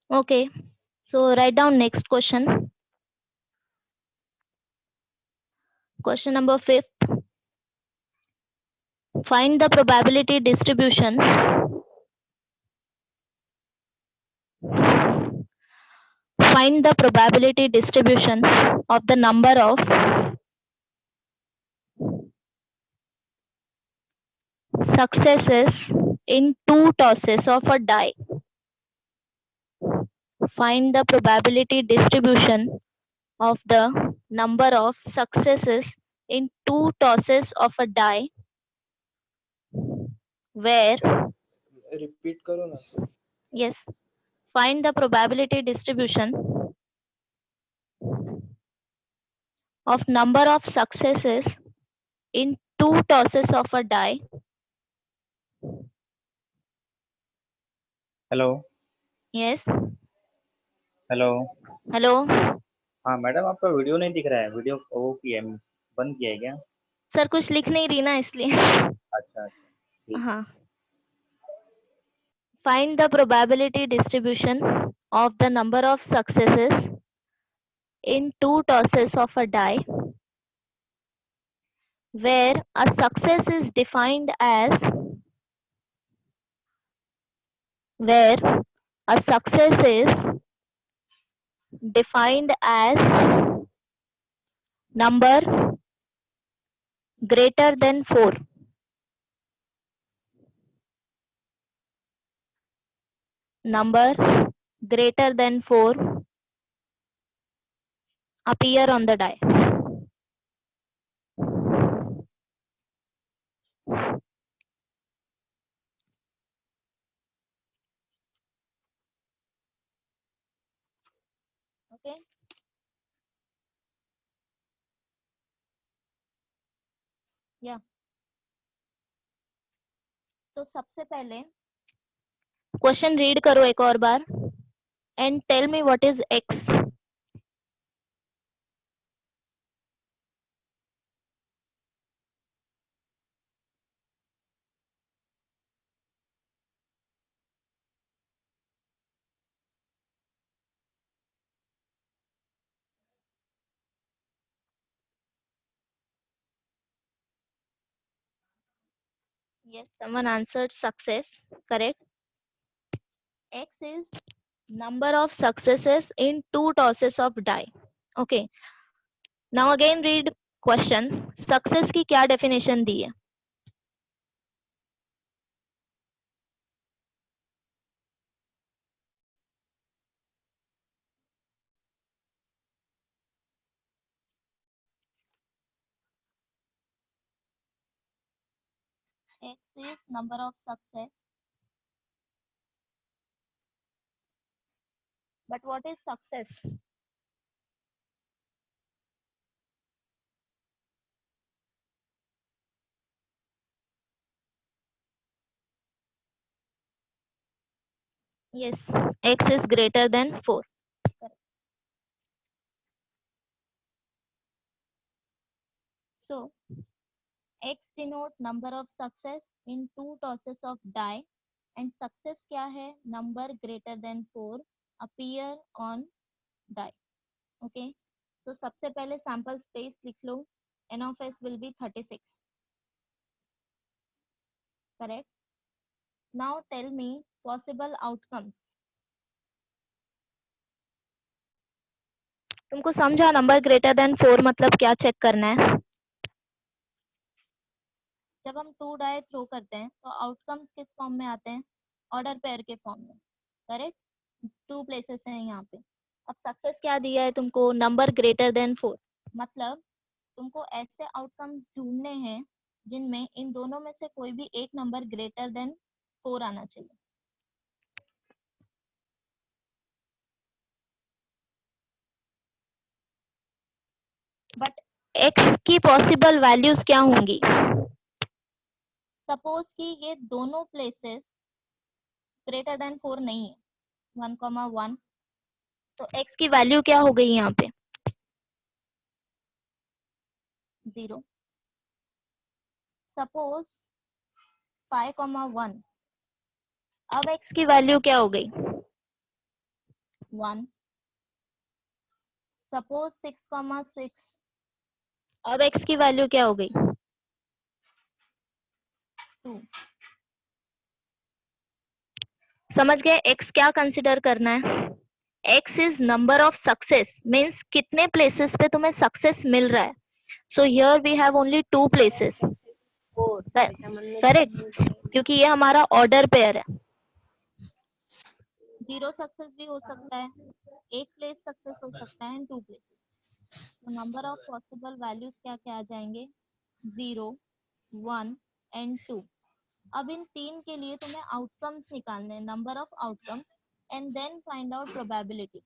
Okay. So write down next question. Question number 5. Find the probability distribution. Find the probability distribution of the number of successes in 2 tosses of a die. Find the probability distribution of the number of successes in 2 tosses of a die where repeat करो ना. yes, find the probability distribution of number of successes in 2 tosses of a die. Hello Yes, hello. hello. हाँ madam, आपका video नहीं दिख रहा है. Video वो किया है, बंद किया है क्या? सर कुछ लिख नहीं रही ना इसलिए. अच्छा अच्छा, ठीक. हाँ. Find the probability distribution of the number of successes in 2 tosses of a die where a success is defined as number greater than 4. Number greater than 4 appear on the die. Okay. Yeah. तो सबसे पहले question read करो एक और बार and tell me what is x. Yes, someone answered success. Correct. X is number of successes in 2 tosses of die. Okay. Now again read question. Success की क्या definition दी है? X is number of success. But what is success? Yes, X is greater than 4. Correct. So, X denote number of success in 2 tosses of die and success क्या है? Number greater than 4 appear on die. Okay. So, सबसे पहले sample space लिख लो. N of S will be 36. Correct. Now tell me possible outcomes. तुमको समझा number greater than 4 मतलब क्या check करना है? जब हम 2 डाई थ्रो करते हैं तो आउटकम्स किस फॉर्म में आते हैं? ऑर्डर पेयर के फॉर्म में. करेक्ट. 2 प्लेसेस हैं यहाँ पे. अब सक्सेस क्या दिया है तुमको? Number greater than 4. मतलब तुमको ऐसे आउटकम्स ढूंढने हैं जिनमें इन दोनों में से कोई भी एक नंबर ग्रेटर देन 4 आना चाहिए. बट x की पॉसिबल वैल्यूज क्या होंगी? सपोज कि ये दोनों प्लेसेस ग्रेटर देन 4 नहीं है, 1,1, तो x की वैल्यू क्या हो गई यहाँ पे? 0. सपोज 5,1, अब x की वैल्यू क्या हो गई? 1. सपोज 6,6, अब x की वैल्यू क्या हो गई? 2. समझ गए x क्या कंसिडर करना है? x is number of success, means कितने प्लेसेस पे तुम्हें सक्सेस मिल रहा है. So here we have only 2 places. Correct, क्योंकि ये हमारा ऑर्डर पेयर है. 0 सक्सेस भी हो सकता है, एक प्लेस सक्सेस हो सकता है, एंड 2 प्लेसेस. तो नंबर ऑफ पॉसिबल वैल्यूज क्या क्या आ जाएंगे? 0, 1 एंड 2. अब इन 3 के लिए तुम्हें आउटकम्स निकालने हैं, number of outcomes, and then find out probability.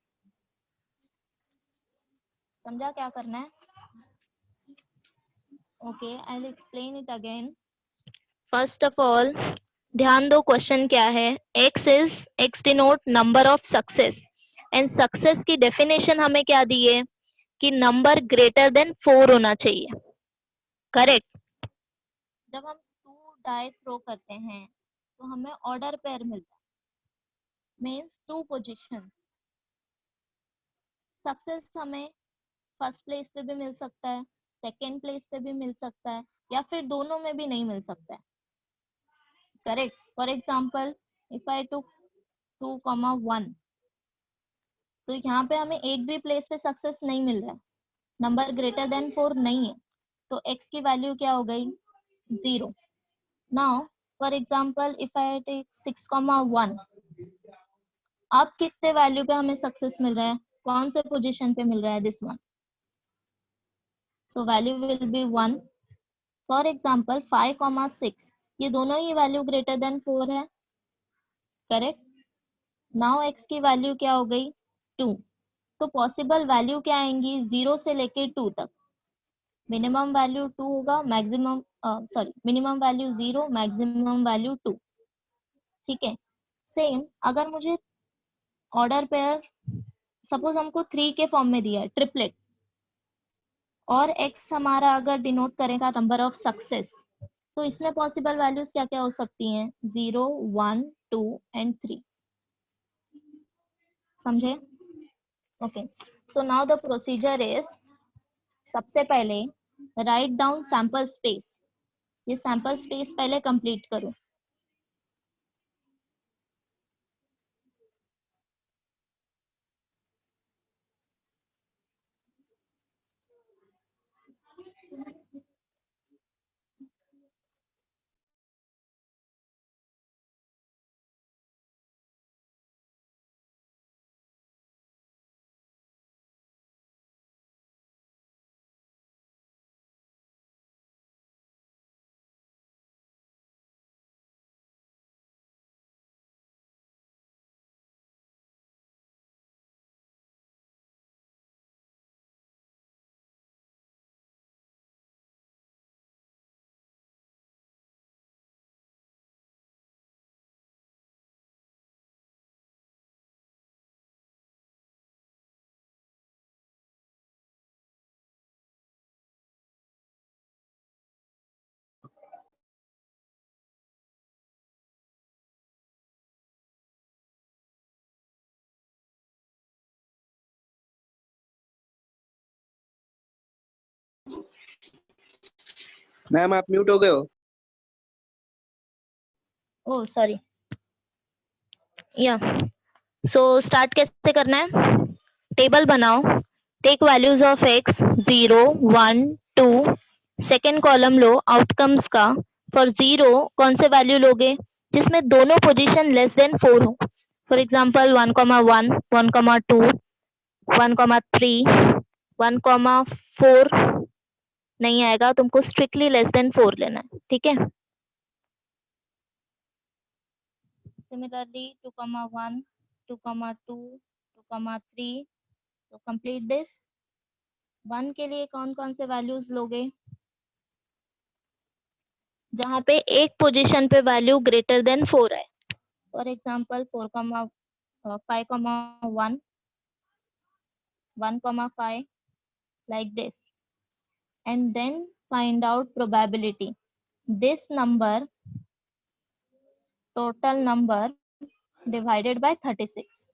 समझा क्या करना है? Okay, I will explain it again. First of all ध्यान दो क्वेश्चन क्या है. x denote number of success and success की डेफिनेशन हमें क्या दी है कि नंबर ग्रेटर देन 4 होना चाहिए. करेक्ट. जब हम 2 डाई थ्रो करते हैं तो हमें ऑर्डर पेयर मिलता है, मीन्स 2 पोजीशंस. सक्सेस हमें फर्स्ट प्लेस पे भी मिल सकता है, सेकेंड प्लेस पे भी मिल सकता है, या फिर दोनों में भी नहीं मिल सकता है. Correct. For example if I to 2,1, तो यहाँ पे हमें एक भी प्लेस पे सक्सेस नहीं मिल रहा है, नंबर ग्रेटर देन 4 नहीं है, तो x की वैल्यू क्या हो गई? 0. Now for example if I take 6,1, अब कितने वैल्यू पे हमें सक्सेस मिल रहा है? कौन से पोजीशन पे मिल रहा है? This one. So value will be 1. For example 5,6, ये दोनों ही वैल्यू ग्रेटर देन 4 है. करेक्ट. नाउ x की वैल्यू क्या हो गई? 2. तो पॉसिबल वैल्यू क्या आएंगी? 0 से लेके 2 तक. मिनिमम वैल्यू 2 होगा, maximum minimum value 0, maximum value 2. ठीक है. सेम अगर मुझे ऑर्डर पेयर सपोज हमको 3 के फॉर्म में दिया है, ट्रिपलेट, और x हमारा अगर डिनोट करेगा नंबर ऑफ सक्सेस, तो इसमें पॉसिबल वैल्यूज क्या क्या हो सकती हैं? 0, 1, 2 एंड 3. समझे? Okay. So now the procedure is, सबसे पहले राइट डाउन सैंपल स्पेस. ये सैंपल स्पेस पहले कंप्लीट करो। मैम आप म्यूट हो गए हो। Oh sorry. या सो स्टार्ट कैसे करना है? टेबल बनाओ। Take values of x 0 1 2। Second column लो आउटकम्स का। फॉर 0 कौन से वैल्यू लोगे जिसमें दोनों पोजीशन लेस देन 4 हो। फॉर एग्जांपल 1,1 1,2 1,3 1,4 नहीं आएगा, तुमको स्ट्रिक्टली लेस देन 4 लेना है, ठीक है। सिमिलरली 2,1 2,2 2,3। तो कंप्लीट दिस। 1 के लिए कौन कौन से वैल्यूज लोगे जहाँ पे एक पोजीशन पे वैल्यू ग्रेटर देन 4 है। For example 5,1 1,5 like this, and then find out probability. This number, total number divided by 36.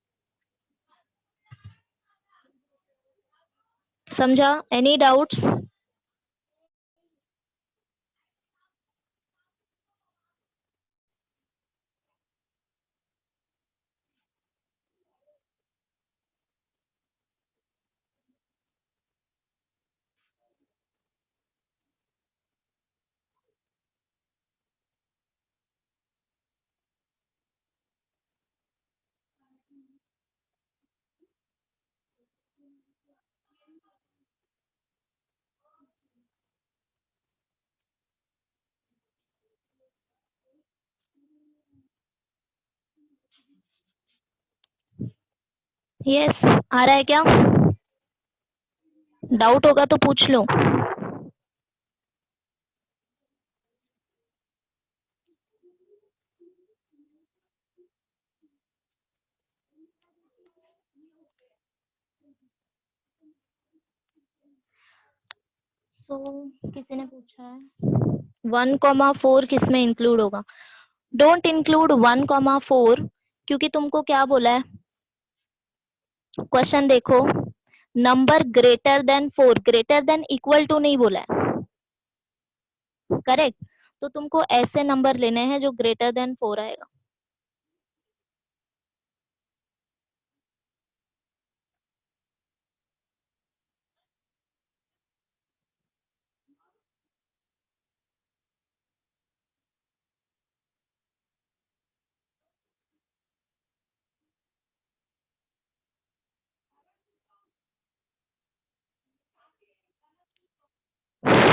समझा? Any doubts? Yes, आ रहा है क्या? डाउट होगा तो पूछ लो। किसी ने पूछा है 1,4 किस में इंक्लूड होगा? डोंट इंक्लूड 1,4 क्योंकि तुमको क्या बोला है क्वेश्चन देखो, number greater than 4, greater than equal to नहीं बोला है, करेक्ट। तो तुमको ऐसे नंबर लेने हैं जो ग्रेटर देन 4 आएगा।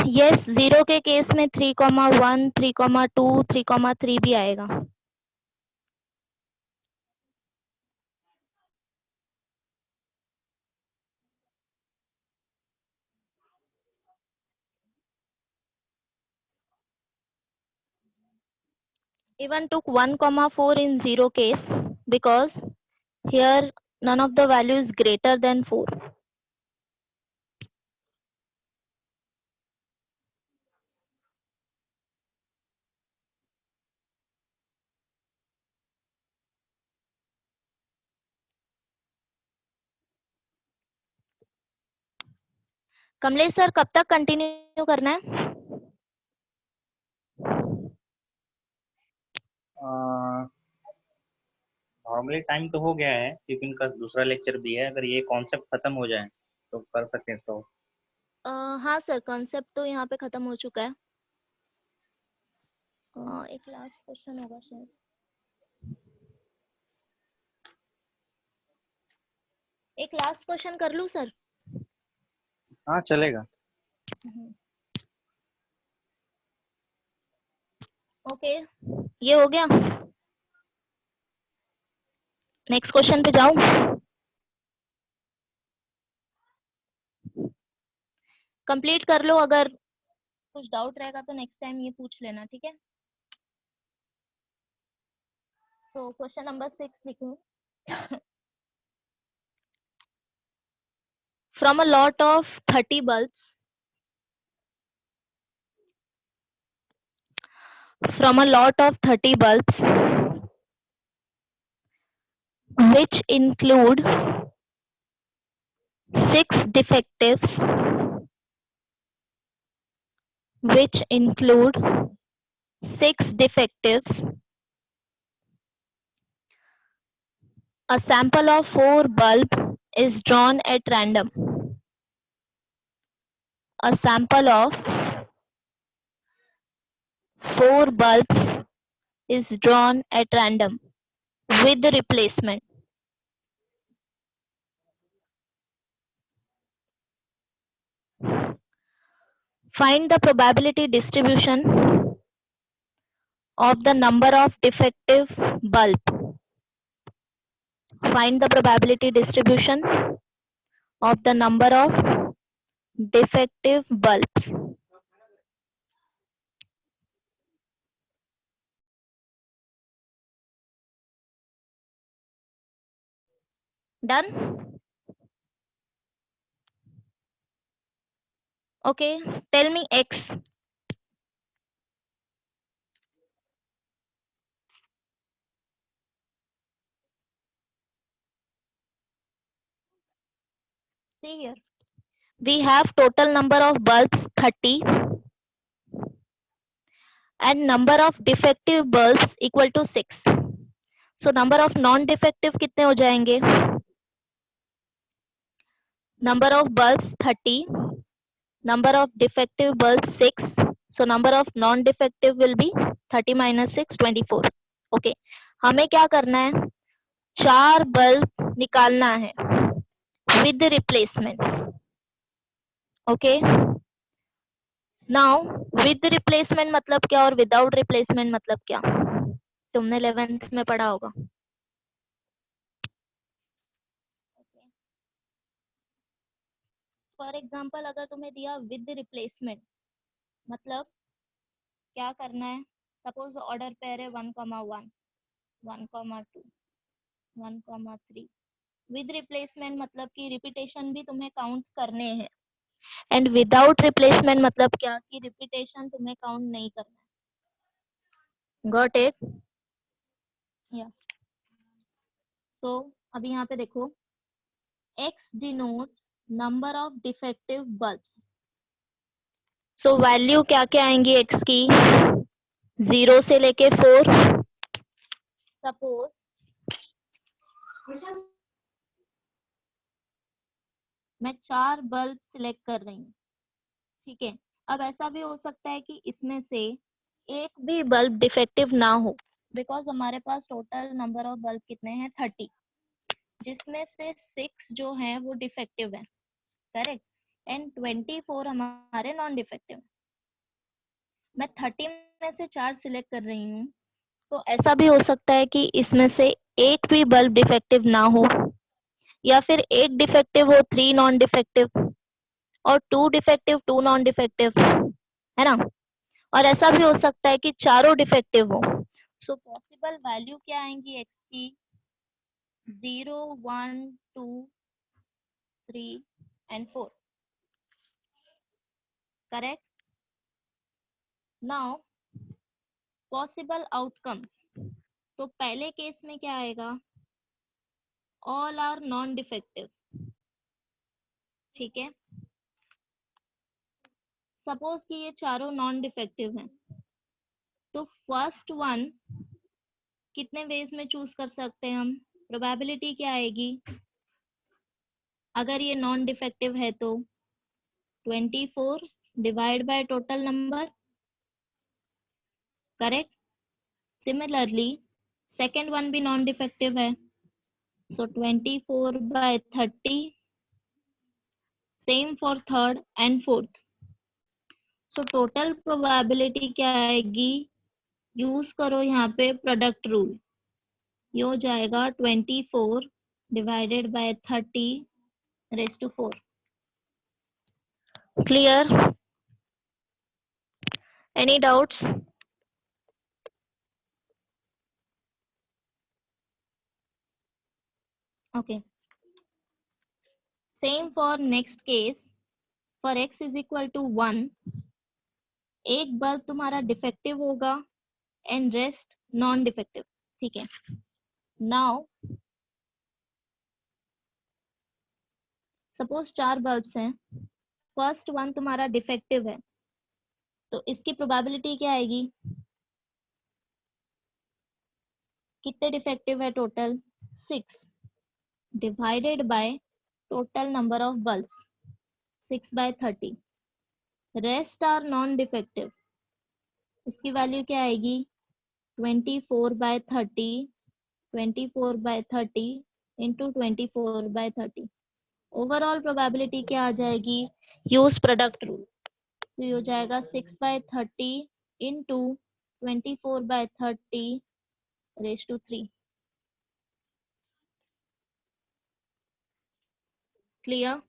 यस, 0 के केस में 3,1 3,2 3,3 भी आएगा। Even took 1,4 in 0 case because here none of the value is greater than 4. Kamlesh sir कब तक कंटिन्यू करना है? नॉर्मली टाइम तो हो गया है क्योंकि इनका दूसरा लेक्चर भी है, अगर ये कॉन्सेप्ट खत्म हो जाए तो कर सकते हैं तो। हाँ सर, कॉन्सेप्ट तो यहाँ पे खत्म हो चुका है। एक लास्ट क्वेश्चन होगा शायद। एक लास्ट क्वेश्चन कर लूँ सर? हाँ चलेगा। ओके, ये हो गया। नेक्स्ट क्वेश्चन पे जाऊं? कंप्लीट कर लो, अगर कुछ डाउट रहेगा तो नेक्स्ट टाइम ये पूछ लेना, ठीक है? सो क्वेश्चन नंबर 6 लिखूं। From a lot of 30 bulbs, which include 6 defectives, a sample of 4 bulbs is drawn at random. A sample of 4 bulbs is drawn at random with the replacement. Find the probability distribution of the number of defective bulbs. Find the probability distribution of the number of defective bulbs. Done? Okay, tell me X. See here. We have total number of bulbs 30 and number of defective bulbs equal to 6. So number of non-defective कितने हो जाएंगे? Number of bulbs 30, number of defective bulbs 6. So number of non-defective will be 30 minus 6, 24. Okay. हमें क्या करना है? 4 bulb निकालना है with replacement. Okay. Now with replacement मतलब क्या और without replacement मतलब क्या? तुमने 11th में पढ़ा होगा। फॉर एग्जाम्पल अगर तुम्हें दिया विद रिप्लेसमेंट, मतलब क्या करना है? सपोज ऑर्डर पेयर है 1,1, 1,2, 1,3। विद रिप्लेसमेंट मतलब कि रिपीटेशन भी तुम्हें काउंट करने हैं, एंड विदाउट रिप्लेसमेंट मतलब क्या कि रिपीटेशन तुम्हें काउंट नहीं करना है। Got it? या सो अभी यहाँ पे देखो, x denotes number of defective bulbs. So value क्या क्या आएंगी x की? 0 से लेके 4। सपोज मैं 4 बल्ब सिलेक्ट कर रही हूँ, ठीक है? अब ऐसा भी हो सकता है कि इसमें से एक भी बल्ब डिफेक्टिव ना हो, बिकॉज हमारे पास टोटल नंबर ऑफ बल्ब कितने हैं? 30, जिसमें से 6 जो हैं वो डिफेक्टिव है, करेक्ट? एंड 24 हमारे नॉन डिफेक्टिव। मैं 30 में से 4 सिलेक्ट कर रही हूँ, तो ऐसा भी हो सकता है कि इसमें से एक भी बल्ब डिफेक्टिव ना हो, या फिर एक डिफेक्टिव हो, 3 नॉन डिफेक्टिव, और 2 डिफेक्टिव, 2 नॉन डिफेक्टिव, है ना? और ऐसा भी हो सकता है कि चारों डिफेक्टिव हो। सो पॉसिबल वैल्यू क्या आएंगी एक्स की? 0, 1, 2, 3 and 4, correct? Now possible outcomes, तो पहले केस में क्या आएगा? ऑल आर नॉन डिफेक्टिव, ठीक है? सपोज कि ये चारों नॉन डिफेक्टिव हैं, तो फर्स्ट वन कितने वेज में चूज कर सकते हैं हम? प्रोबेबिलिटी क्या आएगी अगर ये नॉन डिफेक्टिव है तो? 24 divide by total number, correct? Similarly second one भी नॉन डिफेक्टिव है, so 24 by 30, same for third and fourth. So total probability क्या आएगी? यूज करो यहाँ पे प्रोडक्ट रूल, ये हो जाएगा 24 divided by 30 raise to 4। Clear? Any doubts? Okay, same for next case, for x is equal to 1, एक बल्ब तुम्हारा डिफेक्टिव होगा एंड रेस्ट नॉन डिफेक्टिव, ठीक है? नाउ सपोज 4 बल्ब्स हैं, फर्स्ट वन तुम्हारा डिफेक्टिव है, तो इसकी प्रोबेबिलिटी क्या आएगी? कितने डिफेक्टिव है total? 6 divided by total number of bulbs, 6 by 30, rest are non defective, इसकी वैल्यू क्या आएगी? 24 by 30, 24 by 30 into 24 by 30। Overall probability क्या आ जाएगी? यूज प्रोडक्ट रूल, तो ये हो जाएगा 6 by 30 into 24 by 30 raise to 3। Clear?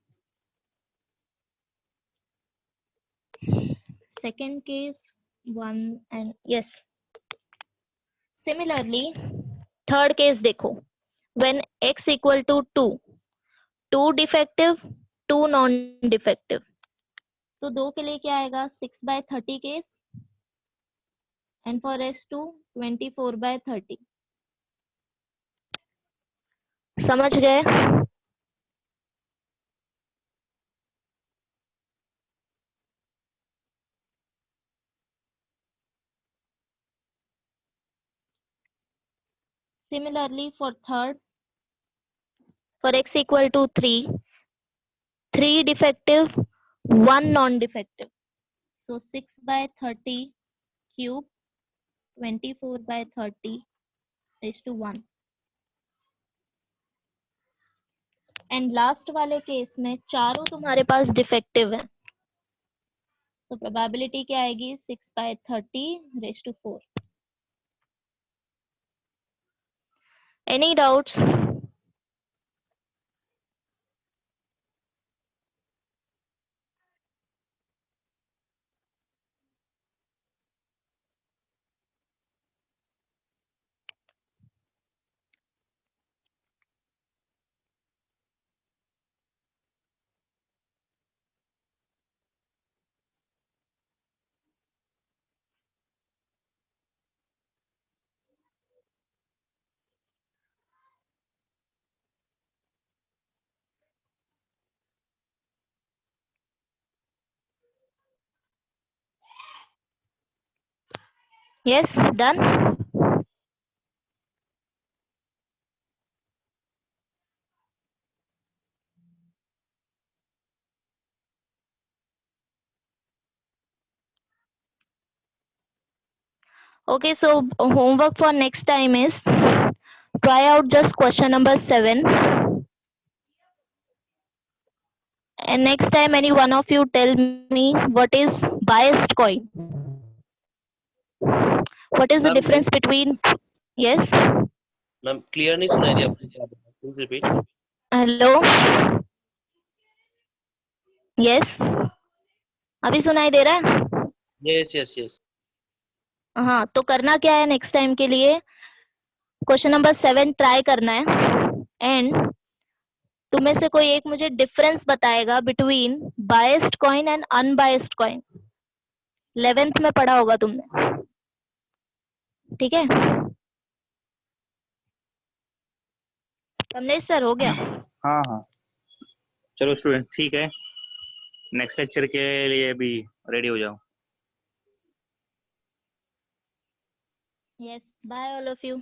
Second case 1 and yes. Similarly, third case देखो, when x equal to 2, 2 defective, 2 non defective, तो 2 के लिए क्या आएगा? 6 by 30 case and for s2 24 by 30। समझ गए? Similarly for third, for x equal to 3, 3 defective, 1 non defective, so 6 by 30 cube 24 by 30 is to 1। And last वाले case में चारों तुम्हारे पास डिफेक्टिव है, तो प्रोबेबिलिटी क्या आएगी? 6 by 30 raise to 4। Any doubts? Yes, done? Okay, so homework for next time is try out just question number 7, and next time any one of you tell me what is biased coin, what is the ma'am difference between? Yes, ma'am clear नहीं सुनाई दिया आपको, please repeat. Hello, yes, अभी सुनाई दे रहा है? Yes yes yes. हाँ, तो करना क्या है नेक्स्ट टाइम के लिए? क्वेश्चन नंबर 7 ट्राई करना है एंड तुम्हें से कोई एक मुझे डिफरेंस बताएगा between biased coin and unbiased coin. 11th में पढ़ा होगा तुमने, ठीक है? कमलेश सर, हो गया? हाँ हाँ, चलो स्टूडेंट, ठीक है, नेक्स्ट लेक्चर के लिए भी रेडी हो जाओ। Yes, bye all of you.